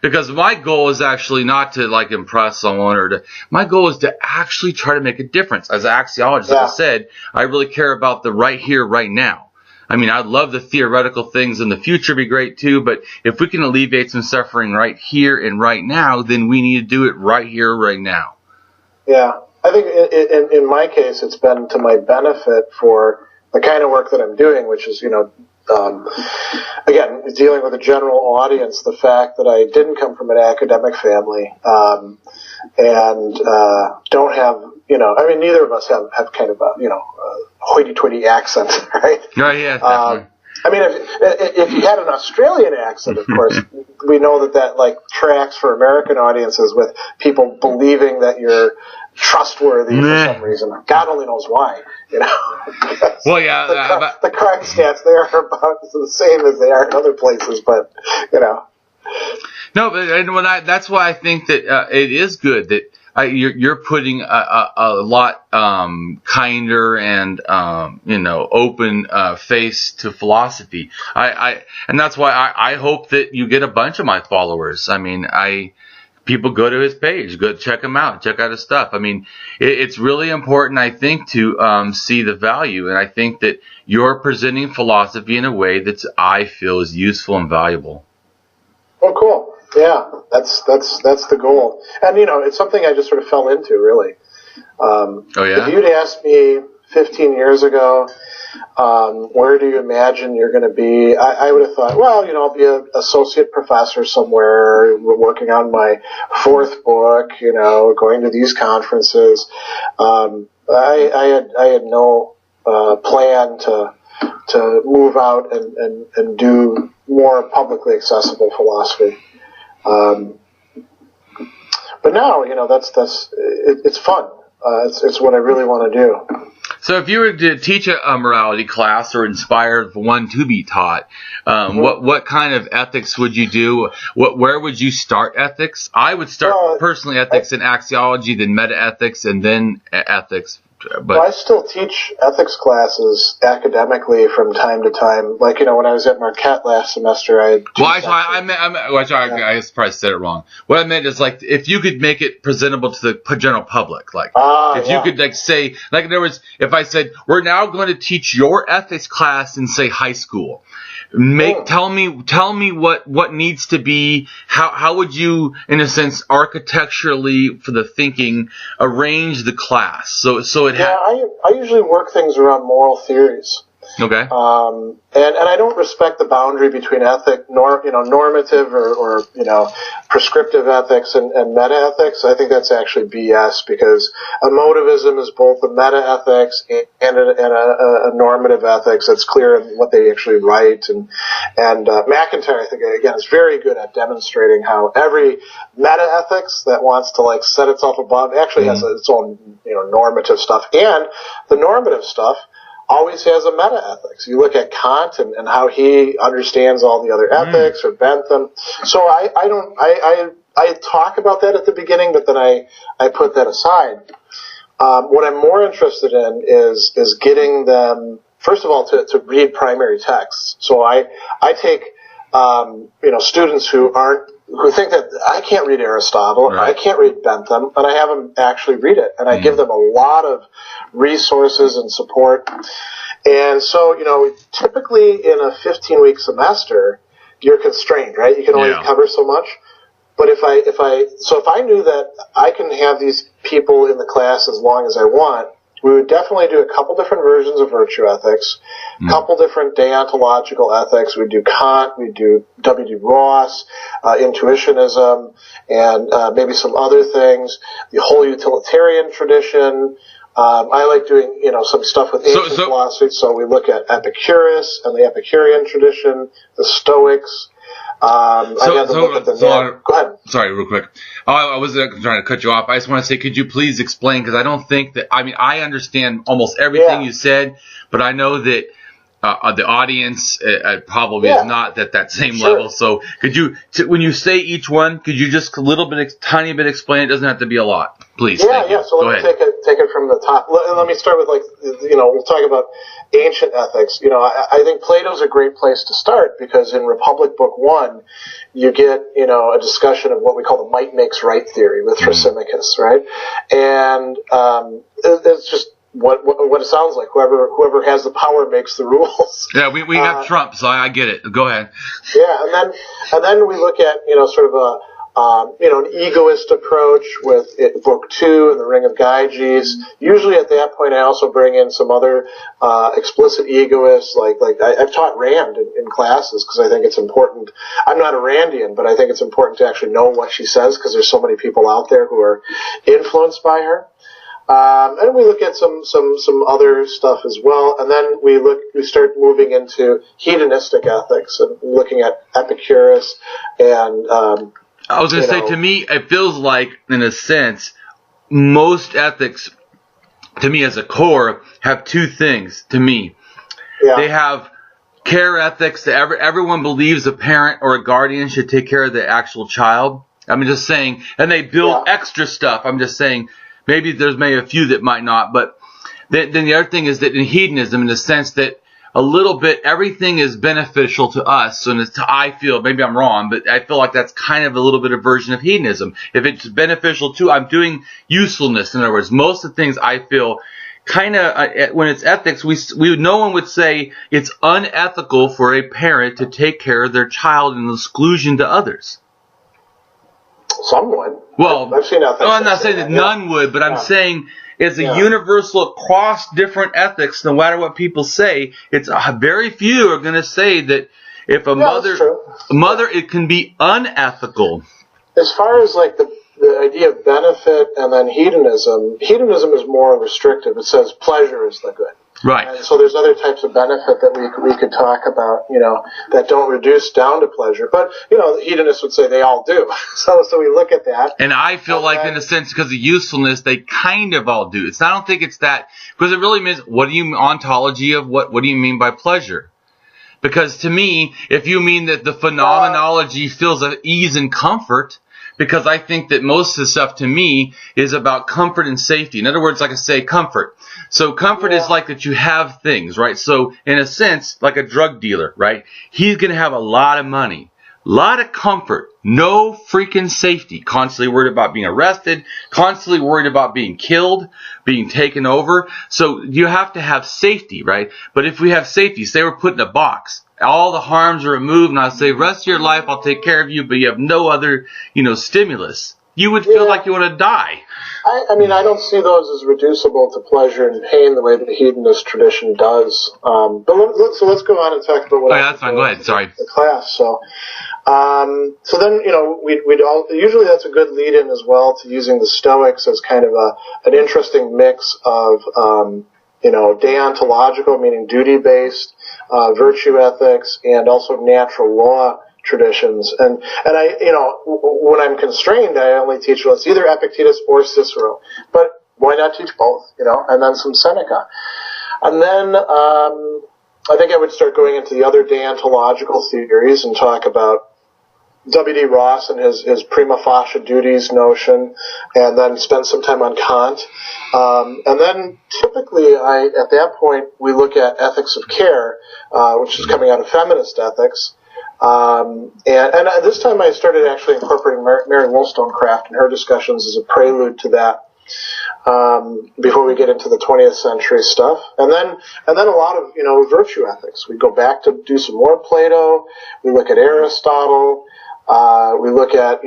because my goal is actually not to like impress someone my goal is to actually try to make a difference. As an axiologist, like I said, I really care about the right here, right now. I'd love the theoretical things in the future be great too, but if we can alleviate some suffering right here and right now, then we need to do it right here, right now. Yeah. I think in my case, it's been to my benefit for the kind of work that I'm doing, which is, again, dealing with a general audience, the fact that I didn't come from an academic family, and don't have, neither of us have kind of a, hoity-toity accent, right? Right, yeah, definitely. If you had an Australian accent, of course, we know that like tracks for American audiences with people believing that you're trustworthy for some reason. God only knows why, Well, yeah. The crime stats there are about the same as they are in other places, but, No, but that's why I think that it is good that you're putting a lot kinder and open face to philosophy. And that's why I hope that you get a bunch of my followers. People go to his page, go check him out, check out his stuff. It's really important, I think, to see the value, and I think that you're presenting philosophy in a way that I feel is useful and valuable. Oh, cool. Yeah, that's the goal. And, it's something I just sort of fell into, really. If you'd asked me 15 years ago, where do you imagine you're going to be? I would have thought, well, I'll be an associate professor somewhere, working on my 4th book, going to these conferences. I had no plan to move out and do more publicly accessible philosophy. But now, it's fun. It's what I really want to do. So if you were to teach a morality class or inspire one to be taught, what kind of ethics would you do? Where would you start ethics? I would start personally ethics in axiology, then meta-ethics, and then ethics. But I still teach ethics classes academically from time to time. Like, when I was at Marquette last semester, I probably said it wrong. What I meant is, like, if you could make it presentable to the general public, like, you could, like, say, like, in other words, if I said, we're now going to teach your ethics class in, say, high school. Tell me what needs to be, how would you, in a sense, architecturally for the thinking, arrange the class? So I usually work things around moral theories. Okay. And I don't respect the boundary between normative or prescriptive ethics and meta-ethics. I think that's actually BS, because emotivism is both a meta-ethics and a normative ethics. That's clear in what they actually write. And McIntyre, I think, again, is very good at demonstrating how every meta-ethics that wants to, like, set itself above actually has its own, normative stuff. And the normative stuff always has a meta-ethics. You look at Kant and how he understands all the other ethics or Bentham. So I talk about that at the beginning, but then I put that aside. What I'm more interested in is getting them, first of all, to read primary texts. So I take students who think that I can't read Aristotle, right. I can't read Bentham, and I have them actually read it, and I give them a lot of resources and support. And so, typically in a 15-week semester, you're constrained, right? You can only cover so much. But if I knew that I can have these people in the class as long as I want, we would definitely do a couple different versions of virtue ethics, a couple different deontological ethics. We'd do Kant, we'd do W.D. Ross, intuitionism, and maybe some other things. The whole utilitarian tradition. I like doing, some stuff with ancient philosophy. So we look at Epicurus and the Epicurean tradition, the Stoics. Go ahead. Sorry, real quick. I wasn't trying to cut you off. I just want to say, could you please explain? Because I don't think that. I mean, I understand almost everything you said, but I know that the audience probably is not at that same level. So, could you, when you say each one, could you just a little bit, tiny bit explain? It doesn't have to be a lot, please. Yeah. So let me take it from the top. Let me start with we'll talk about ancient ethics. I think Plato's a great place to start because in Republic Book 1, you get a discussion of what we call the might makes right theory with Thrasymachus, right? And it's just what it sounds like. Whoever has the power makes the rules. Yeah, we got Trump, so I get it. Go ahead. Yeah, and then we look at sort of an egoist approach with Book 2 and the Ring of Gyges. Usually at that point, I also bring in some other explicit egoists. Like I've taught Rand in classes because I think it's important. I'm not a Randian, but I think it's important to actually know what she says because there's so many people out there who are influenced by her. And we look at some other stuff as well, and then we start moving into hedonistic ethics and looking at Epicurus and. I was going to say, to me, it feels like, in a sense, most ethics, to me as a core, have two things. To me, they have care ethics that everyone believes a parent or a guardian should take care of the actual child. I'm just saying, and they build extra stuff. I'm just saying. Maybe there's a few that might not, but then the other thing is that in hedonism, in the sense that a little bit everything is beneficial to us. So I feel, maybe I'm wrong, but I feel like that's kind of a little bit of version of hedonism. If it's beneficial to, I'm doing usefulness. In other words, most of the things I feel kind of, when it's ethics, no one would say it's unethical for a parent to take care of their child in exclusion to others. Some would. Well, I've seen ethics. No, I'm not saying that none would, but I'm saying it's a universal across different ethics. No matter what people say, it's very few are going to say that if a mother, it can be unethical. As far as like the idea of benefit and then hedonism is more restrictive. It says pleasure is the good. Right. And so there's other types of benefit that we could talk about, that don't reduce down to pleasure. But, the hedonists would say they all do. So we look at that. And I feel like, in a sense, because of usefulness, they kind of all do. I don't think it's that, because it really means, what do you, ontology of what do you mean by pleasure? Because to me, if you mean that the phenomenology feels of ease and comfort, because I think that most of the stuff to me is about comfort and safety. In other words, like I say, comfort. So comfort is like that you have things, right? So in a sense, like a drug dealer, right? He's going to have a lot of money, a lot of comfort, no freaking safety, constantly worried about being arrested, constantly worried about being killed, being taken over. So you have to have safety, right? But if we have safety, say we're put in a box, all the harms are removed, and I say, rest of your life, I'll take care of you, but you have no other, stimulus. You would feel like you want to die. I mean, I don't see those as reducible to pleasure and pain the way that the hedonist tradition does. But let's go on and talk about what. Oh, yeah, that's fine. Go ahead. Sorry. The class. So then we'd all usually that's a good lead-in as well to using the Stoics as kind of an interesting mix of deontological, meaning duty-based, virtue ethics, and also natural law traditions. And I, when I'm constrained, I only teach, it's either Epictetus or Cicero. But why not teach both, and then some Seneca. And then I think I would start going into the other deontological theories and talk about W.D. Ross and his prima facie duties notion, and then spend some time on Kant. And then typically, at that point, we look at ethics of care, which is coming out of feminist ethics. And this time I started actually incorporating Mary Wollstonecraft and her discussions as a prelude to that. Before we get into the 20th century stuff, and then a lot of virtue ethics. We go back to do some more Plato. We look at Aristotle. We look at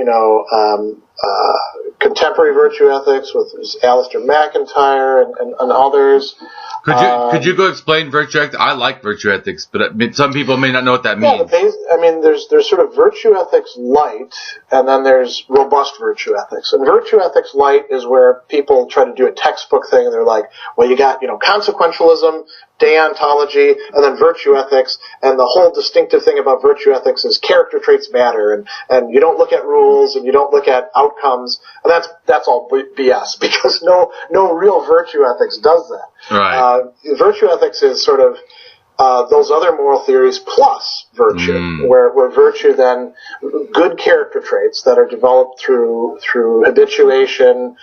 contemporary virtue ethics with Alistair McIntyre and others. Could you go explain virtue ethics? I like virtue ethics, but some people may not know what that means. There's sort of virtue ethics light, and then there's robust virtue ethics. And virtue ethics light is where people try to do a textbook thing, and they're like, well, you got consequentialism, deontology, and then virtue ethics, and the whole distinctive thing about virtue ethics is character traits matter, and you don't look at rules, and you don't look at outcomes, and that's all BS, because no real virtue ethics does that. Right. Virtue ethics is sort of those other moral theories plus virtue, where virtue then, good character traits that are developed through habituation,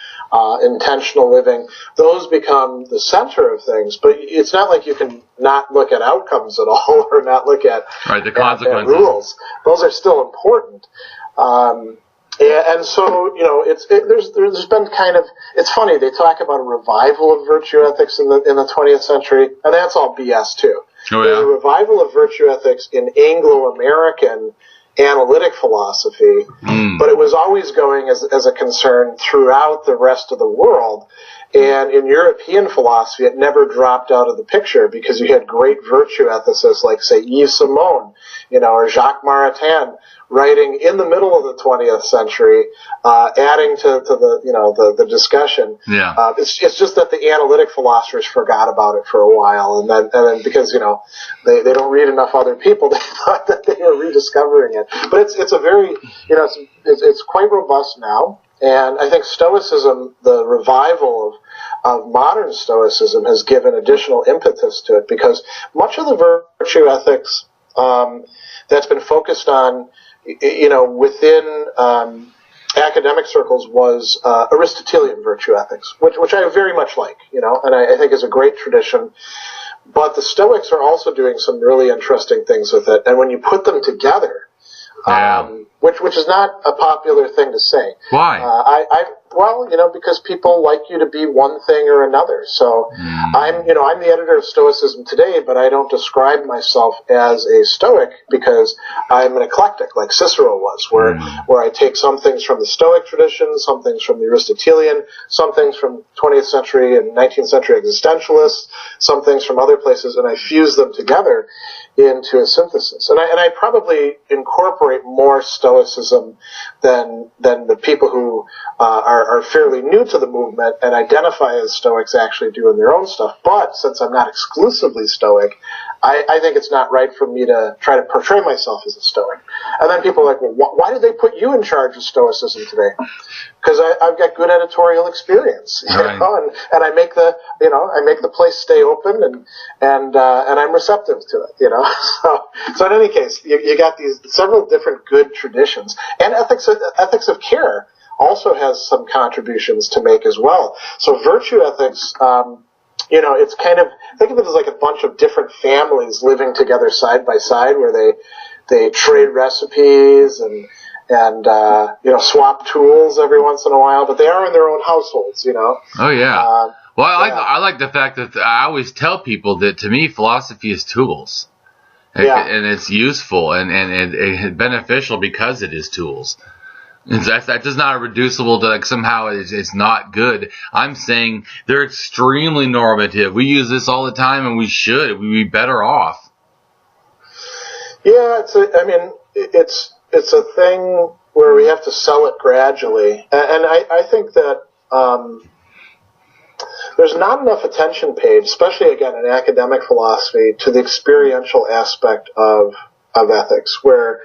intentional living, those become the center of things. But it's not like you can not look at outcomes at all, or not look at the consequences. At rules. Those are still important. And so, there's been kind of, it's funny, they talk about a revival of virtue ethics in the 20th century, and that's all BS too. Oh, yeah? There's a revival of virtue ethics in Anglo-American analytic philosophy, but it was always going as a concern throughout the rest of the world. And in European philosophy, it never dropped out of the picture because you had great virtue ethicists like, say, Yves Simon, or Jacques Maritain, writing in the middle of the 20th century, adding to the discussion. Yeah. It's just that the analytic philosophers forgot about it for a while, and then because they don't read enough other people, they thought that they were rediscovering it. But it's a very it's quite robust now. And I think Stoicism, the revival of modern Stoicism, has given additional impetus to it, because much of the virtue ethics that's been focused on, within academic circles was Aristotelian virtue ethics, which I very much like, and I think is a great tradition. But the Stoics are also doing some really interesting things with it, and when you put them together, which is not a popular thing to say. Why? Because people like you to be one thing or another. So I'm the editor of Stoicism Today, but I don't describe myself as a Stoic because I'm an eclectic, like Cicero was, where I take some things from the Stoic tradition, some things from the Aristotelian, some things from 20th century and 19th century existentialists, some things from other places, and I fuse them together into a synthesis. And I probably incorporate more Stoicism than the people who are fairly new to the movement and identify as Stoics actually do in their own stuff. But since I'm not exclusively Stoic, I think it's not right for me to try to portray myself as a Stoic. And then people are like, well, why did they put you in charge of Stoicism today? Because I've got good editorial experience, right. And I make the place stay open, and I'm receptive to it, So in any case, you got these several different good traditions, and ethics of care also has some contributions to make as well. So virtue ethics, it's kind of, think of it as like a bunch of different families living together side by side, where they trade recipes and swap tools every once in a while, but they are in their own households, Oh, yeah. I like the fact that I always tell people that, to me, philosophy is tools. And it's useful and beneficial because it is tools. That is not reducible to like somehow it's not good. I'm saying they're extremely normative. We use this all the time, and we should. We'd be better off. Yeah, it's a thing where we have to sell it gradually, and I think that there's not enough attention paid, especially again in academic philosophy, to the experiential aspect of ethics, where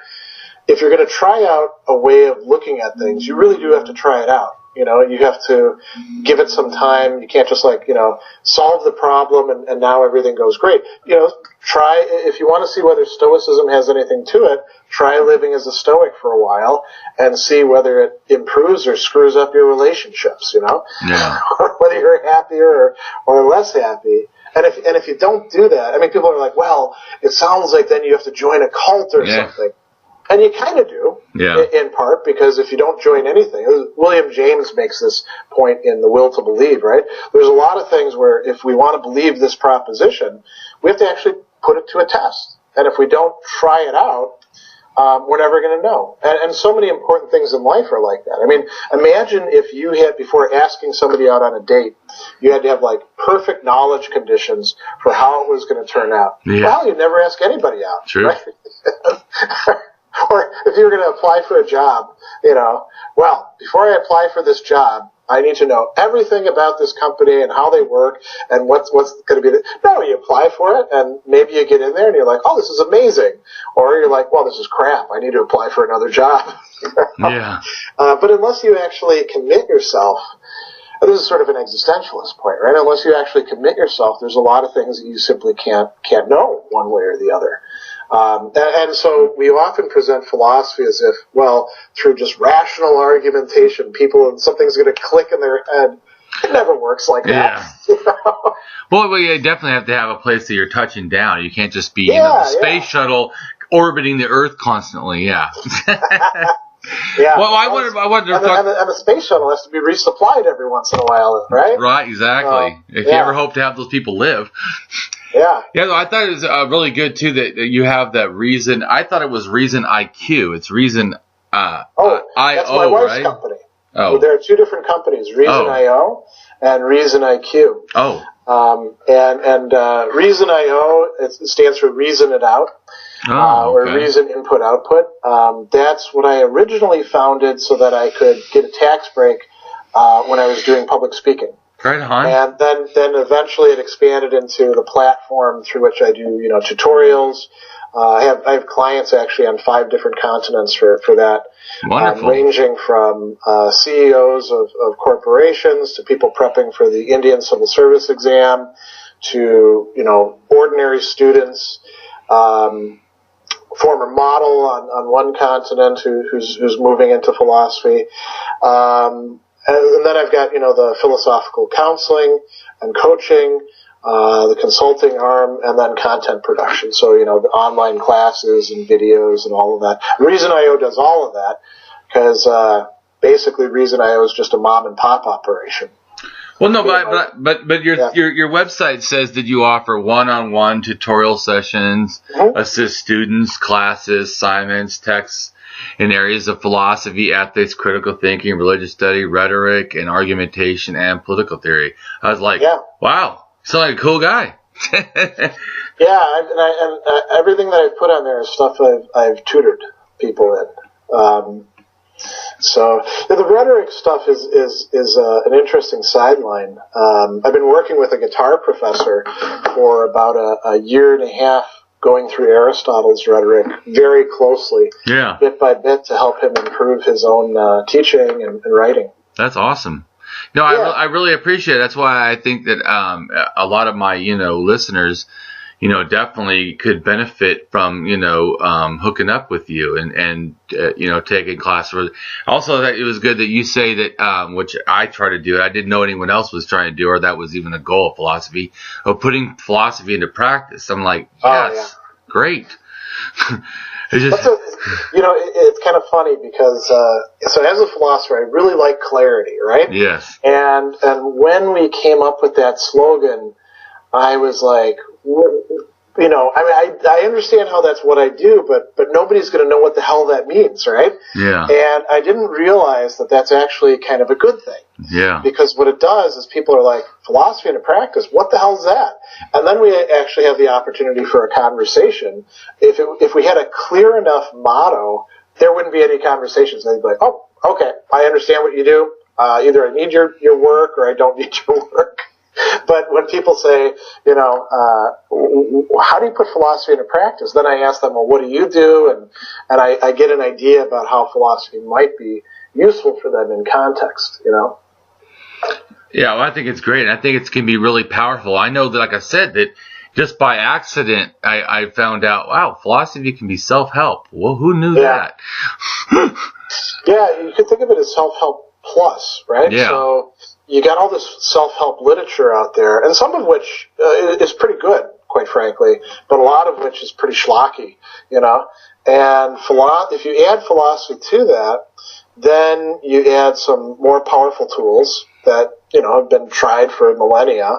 if you're going to try out a way of looking at things, you really do have to try it out. You know, you have to give it some time. You can't just solve the problem and now everything goes great. You know, try, if you want to see whether Stoicism has anything to it, try living as a Stoic for a while and see whether it improves or screws up your relationships, you know? Yeah. Or whether you're happier or less happy. And if you don't do that, I mean, people are like, well, it sounds like then you have to join a cult or something. And you kind of do, in part, because if you don't join anything, William James makes this point in The Will to Believe, right? There's a lot of things where if we want to believe this proposition, we have to actually put it to a test. And if we don't try it out, we're never going to know. And so many important things in life are like that. I mean, imagine if you had, before asking somebody out on a date, you had to have perfect knowledge conditions for how it was going to turn out. Yeah. Well, you'd never ask anybody out. True. Right? Or if you were going to apply for a job, well, before I apply for this job, I need to know everything about this company and how they work and what's going to be No, you apply for it and maybe you get in there and you're like, oh, this is amazing. Or you're like, well, this is crap. I need to apply for another job. Yeah. But unless you actually commit yourself, this is sort of an existentialist point, right? Unless you actually commit yourself, there's a lot of things that you simply can't know one way or the other. And so we often present philosophy as if, well, through just rational argumentation, something's going to click in their head. It never works like that. You know? Well, you definitely have to have a place that you're touching down. You can't just be in the space shuttle orbiting the Earth constantly. Yeah. Yeah. Well, I wonder. And the space shuttle has to be resupplied every once in a while, right? Right, exactly. If you ever hope to have those people live. Yeah. Yeah, I thought it was really good, too, that you have that reason. I thought it was Reason IQ. It's Reason that's IO, my wife's right? company. Oh. Well, there are two different companies, Reason IO and Reason IQ. Oh. And Reason IO, it stands for Reason It Out. Or Reason Input Output. That's what I originally founded so that I could get a tax break when I was doing public speaking. Right on. And then eventually it expanded into the platform through which I do tutorials. I have clients actually on 5 different continents for that. Wonderful. Ranging from CEOs of corporations to people prepping for the Indian Civil Service exam to ordinary students. Former model on one continent who's moving into philosophy. And then I've got, the philosophical counseling and coaching, the consulting arm, and then content production. So, the online classes and videos and all of that. Reason.io does all of that because basically Reason.io is just a mom and pop operation. Well, no, but your website says that you offer one-on-one tutorial sessions, assist students, classes, assignments, texts in areas of philosophy, ethics, critical thinking, religious study, rhetoric, and argumentation, and political theory. I was like, wow, you sound like a cool guy. Yeah, and everything that I've put on there is stuff I've tutored people in. So the rhetoric stuff is an interesting sideline. I've been working with a guitar professor for about a year and a half, going through Aristotle's rhetoric very closely, bit by bit, to help him improve his own teaching and writing. That's awesome. No, I really appreciate it. That's why I think that a lot of my listeners, definitely could benefit from hooking up with you and taking classes. Also, that it was good that you say that, which I try to do. I didn't know anyone else was trying to do, or that was even a goal of philosophy, of putting philosophy into practice. I'm like, yes, great. It's just, it's kind of funny because so as a philosopher, I really like clarity, right? Yes. And when we came up with that slogan, I was like, I understand how that's what I do, but nobody's going to know what the hell that means, right? Yeah. And I didn't realize that that's actually kind of a good thing. Yeah. Because what it does is people are like, philosophy into practice, what the hell's that? And then we actually have the opportunity for a conversation. If we had a clear enough motto, there wouldn't be any conversations. They'd be like, oh, okay, I understand what you do. Either I need your work or I don't need your work. But when people say, how do you put philosophy into practice? Then I ask them, well, what do you do? And I get an idea about how philosophy might be useful for them in context, Yeah, well, I think it's great. I think it can be really powerful. I know that, like I said, that just by accident, I found out, wow, philosophy can be self-help. Well, who knew that? Yeah, you could think of it as self-help plus, right? Yeah. So you got all this self-help literature out there, and some of which is pretty good, quite frankly, but a lot of which is pretty schlocky, And if you add philosophy to that, then you add some more powerful tools that, have been tried for millennia.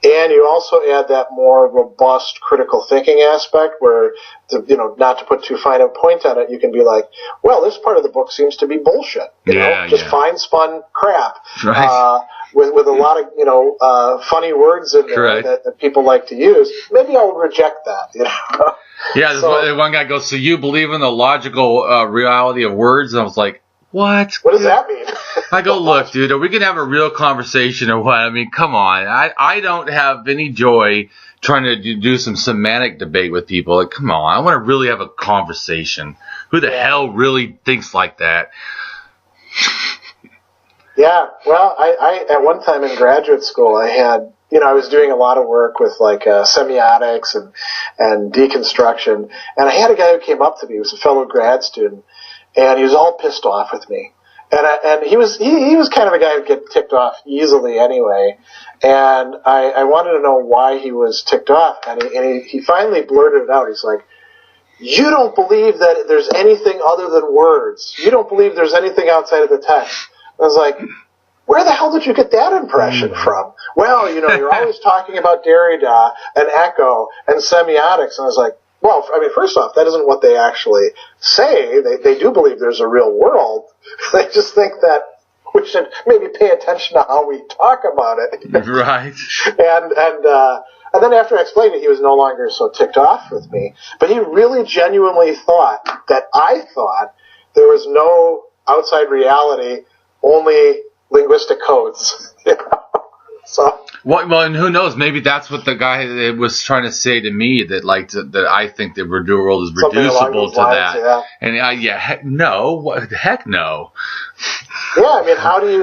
And you also add that more robust critical thinking aspect where, not to put too fine a point on it, you can be like, well, this part of the book seems to be bullshit. Just fine spun crap. Right. With a lot of, funny words in there that people like to use. Maybe I'll reject that, Yeah, this one guy goes, so you believe in the logical reality of words? And I was like, what? What does that mean? I go, look, dude, are we going to have a real conversation or what? I mean, come on. I don't have any joy trying to do some semantic debate with people. Like, come on. I want to really have a conversation. Who the hell really thinks like that? Yeah, well, I at one time in graduate school, I had, I was doing a lot of work with like semiotics and deconstruction, and I had a guy who came up to me, he was a fellow grad student, and he was all pissed off with me. And he was kind of a guy who'd get ticked off easily anyway, and I wanted to know why he was ticked off, and he finally blurted it out. He's like, you don't believe that there's anything other than words. You don't believe there's anything outside of the text. I was like, where the hell did you get that impression from? Well, you're always talking about Derrida and Eco and semiotics. And I was like, well, I mean, first off, that isn't what they actually say. They do believe there's a real world. They just think that we should maybe pay attention to how we talk about it. Right. And then after I explained it, he was no longer so ticked off with me. But he really genuinely thought that I thought there was no outside reality, only linguistic codes. So. Well, and who knows? Maybe that's what the guy was trying to say to me, that I think the real world is reducible to lines, that. Yeah. And heck no. Heck no. Yeah, I mean, how do you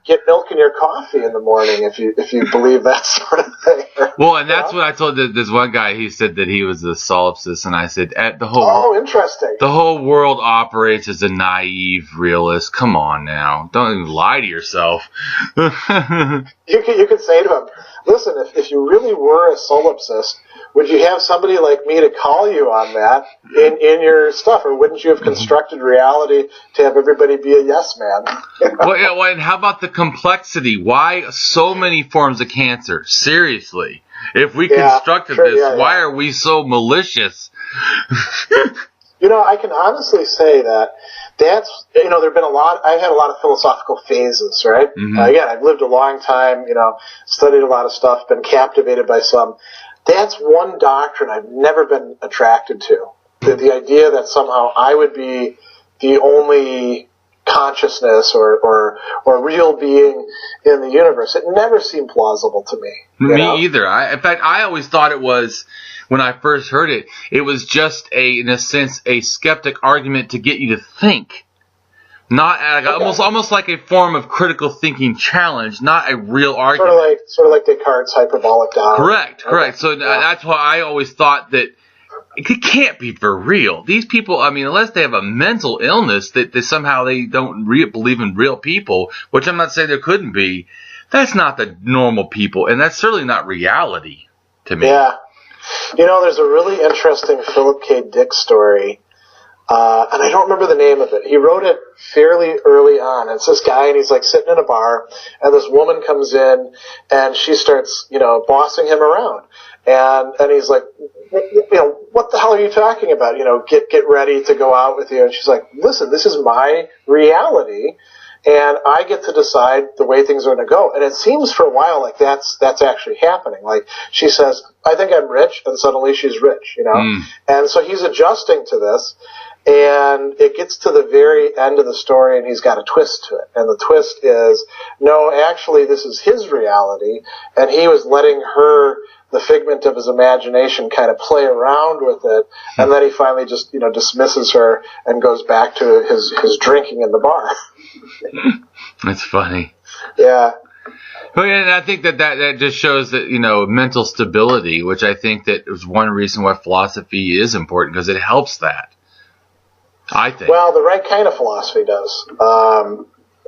get milk in your coffee in the morning if you believe that sort of thing? Well, and that's what I told this one guy. He said that he was a solipsist, and I said, interesting. The whole world operates as a naive realist. Come on now, don't even lie to yourself. You could say to him, listen, if you really were a solipsist, would you have somebody like me to call you on that in your stuff, or wouldn't you have constructed reality to have everybody be a yes man? Well, and how about the complexity? Why so many forms of cancer? Seriously, if we constructed this, why are we so malicious? I can honestly say that's there've been I've had a lot of philosophical phases, right? Mm-hmm. Again, I've lived a long time, studied a lot of stuff, been captivated by some. That's one doctrine I've never been attracted to. The idea that somehow I would be the only consciousness or real being in the universe. It never seemed plausible to me. Me either. In fact, I always thought it was, when I first heard it, it was just in a sense, a skeptic argument to get you to think. Not almost like a form of critical thinking challenge, not a real argument. Sort of like Descartes' hyperbolic dialogue. Correct. So that's why I always thought that it can't be for real. These people, I mean, unless they have a mental illness that somehow they don't believe in real people, which I'm not saying there couldn't be, that's not the normal people, and that's certainly not reality to me. Yeah. There's a really interesting Philip K. Dick story, and I don't remember the name of it. He wrote it fairly early on. It's this guy, and he's like sitting in a bar, and this woman comes in, and she starts, bossing him around. And he's like, what the hell are you talking about? Get ready to go out with you. And she's like, listen, this is my reality, and I get to decide the way things are going to go. And it seems for a while like that's actually happening. Like, she says, I think I'm rich, and suddenly she's rich, And so he's adjusting to this, and it gets to the very end of the story, and he's got a twist to it. And the twist is, no, actually, this is his reality, and he was letting her the figment of his imagination, kind of play around with it, and then he finally just, dismisses her and goes back to his drinking in the bar. That's funny. Yeah. Well, yeah, and I think that just shows that, mental stability, which I think that is one reason why philosophy is important, because it helps that, I think. Well, the right kind of philosophy does.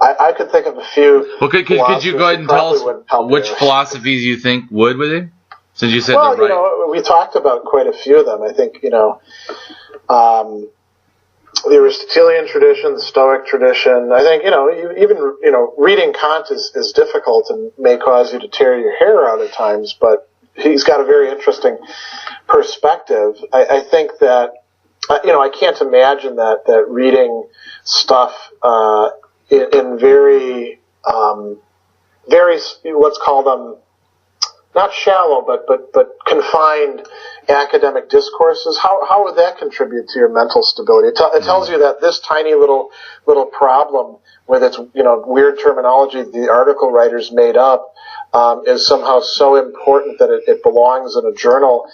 I could think of a few. Well, could you go ahead and tell us which philosophies you think would with it? Since you said well, the right. We talked about quite a few of them. I think, the Aristotelian tradition, the Stoic tradition. I think, even reading Kant is difficult and may cause you to tear your hair out at times, but he's got a very interesting perspective. I think that, I can't imagine that reading stuff in very, let's call them, not shallow, but confined academic discourses. How would that contribute to your mental stability? It tells you that this tiny little problem with its weird terminology the article writers made up is somehow so important that it belongs in a journal.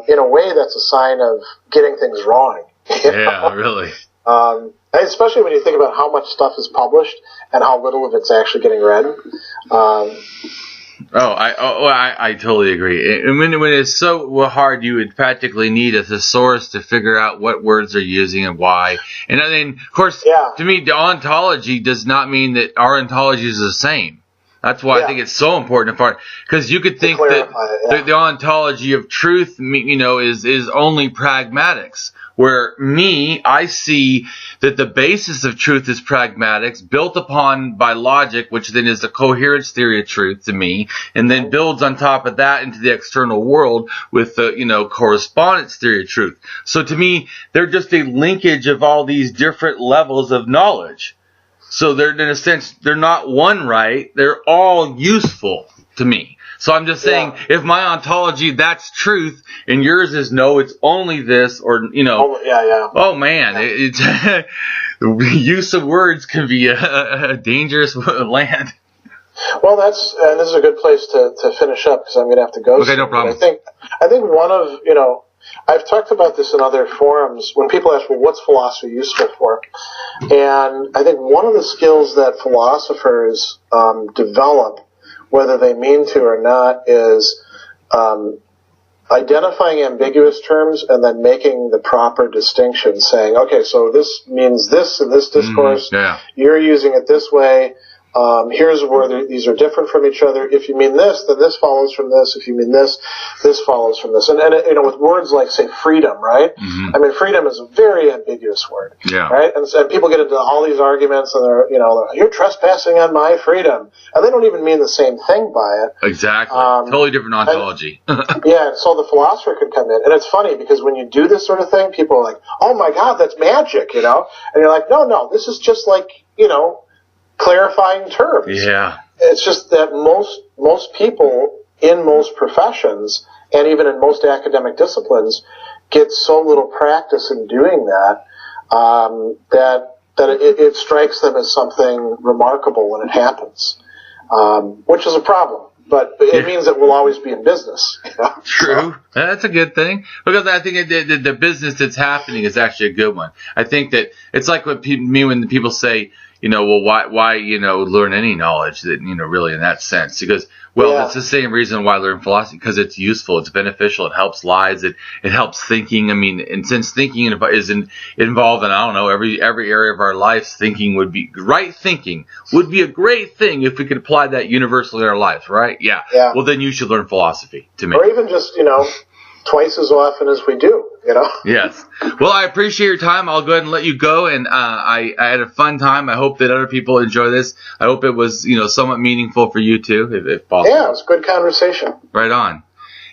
In a way, that's a sign of getting things wrong. Yeah, really. Especially when you think about how much stuff is published and how little of it's actually getting read. I totally agree. And when it's so hard, you would practically need a thesaurus to figure out what words they're using and why. And then, of course, to me, the ontology does not mean that our ontology is the same. That's why I think it's so important, because you could think that the ontology of truth, is only pragmatics. Where I see that the basis of truth is pragmatics, built upon by logic, which then is the coherence theory of truth to me, and then builds on top of that into the external world with the, correspondence theory of truth. So to me, they're just a linkage of all these different levels of knowledge. So they're, in a sense, they're not one right, they're all useful to me. So I'm just saying, if my ontology, that's truth, and yours is no, it's only this, or, oh man, the use of words can be a dangerous land. Well, this is a good place to finish up, because I'm going to have to go. Okay, no problem. I think one of, I've talked about this in other forums when people ask, well, what's philosophy useful for? And I think one of the skills that philosophers develop, whether they mean to or not, is identifying ambiguous terms and then making the proper distinction, saying, okay, so this means this in this discourse, you're using it this way, here's where these are different from each other. If you mean this, then this follows from this. If you mean this, this follows from this. And with words like, say, freedom, right? Mm-hmm. I mean, freedom is a very ambiguous word, right? And people get into all these arguments, and they're, you're trespassing on my freedom, and they don't even mean the same thing by it. Exactly. Totally different ontology. So the philosopher could come in, and it's funny because when you do this sort of thing, people are like, "Oh my God, that's magic," and you're like, "No, this is just like, clarifying terms." Yeah. It's just that most people in most professions and even in most academic disciplines get so little practice in doing that that it strikes them as something remarkable when it happens, which is a problem. But it means that we'll always be in business. True. That's a good thing. Because I think the business that's happening is actually a good one. I think that it's like when people say, well, why learn any knowledge that, really in that sense? Because, it's the same reason why I learn philosophy, because it's useful, it's beneficial, it helps lives, it helps thinking. I mean, and since thinking is involved in, I don't know, every area of our lives, thinking would be a great thing if we could apply that universally in our lives, right? Yeah. Well, then you should learn philosophy, to me. Or even just, twice as often as we do, Yes. Well, I appreciate your time. I'll go ahead and let you go. And I had a fun time. I hope that other people enjoy this. I hope it was, somewhat meaningful for you too, if possible. Yeah, it was a good conversation. Right on.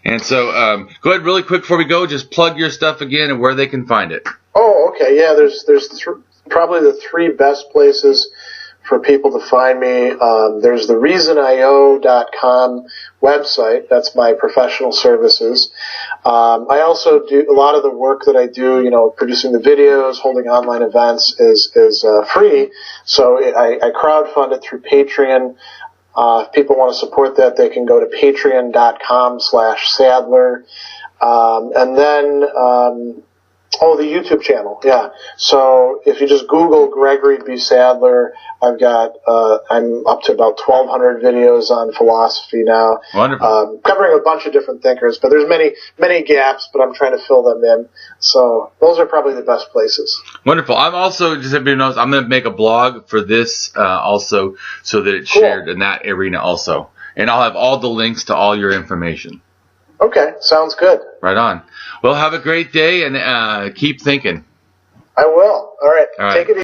And so go ahead really quick before we go. Just plug your stuff again and where they can find it. Oh, okay. Yeah, there's probably the three best places for people to find me. There's the reasonio.com website. That's my professional services. I also do a lot of the work that I do, producing the videos, holding online events is free. So I crowdfund it through Patreon. If people want to support that, they can go to patreon.com/Sadler. And then, the YouTube channel, yeah. So if you just Google Gregory B. Sadler, I'm up to about 1,200 videos on philosophy now. Wonderful. Covering a bunch of different thinkers, but there's many gaps, but I'm trying to fill them in. So those are probably the best places. Wonderful. I'm also, just everybody knows, I'm going to make a blog for this also, so that it's shared in that arena also. And I'll have all the links to all your information. Okay, sounds good. Right on. Well, have a great day and keep thinking. I will. All right. Take it easy.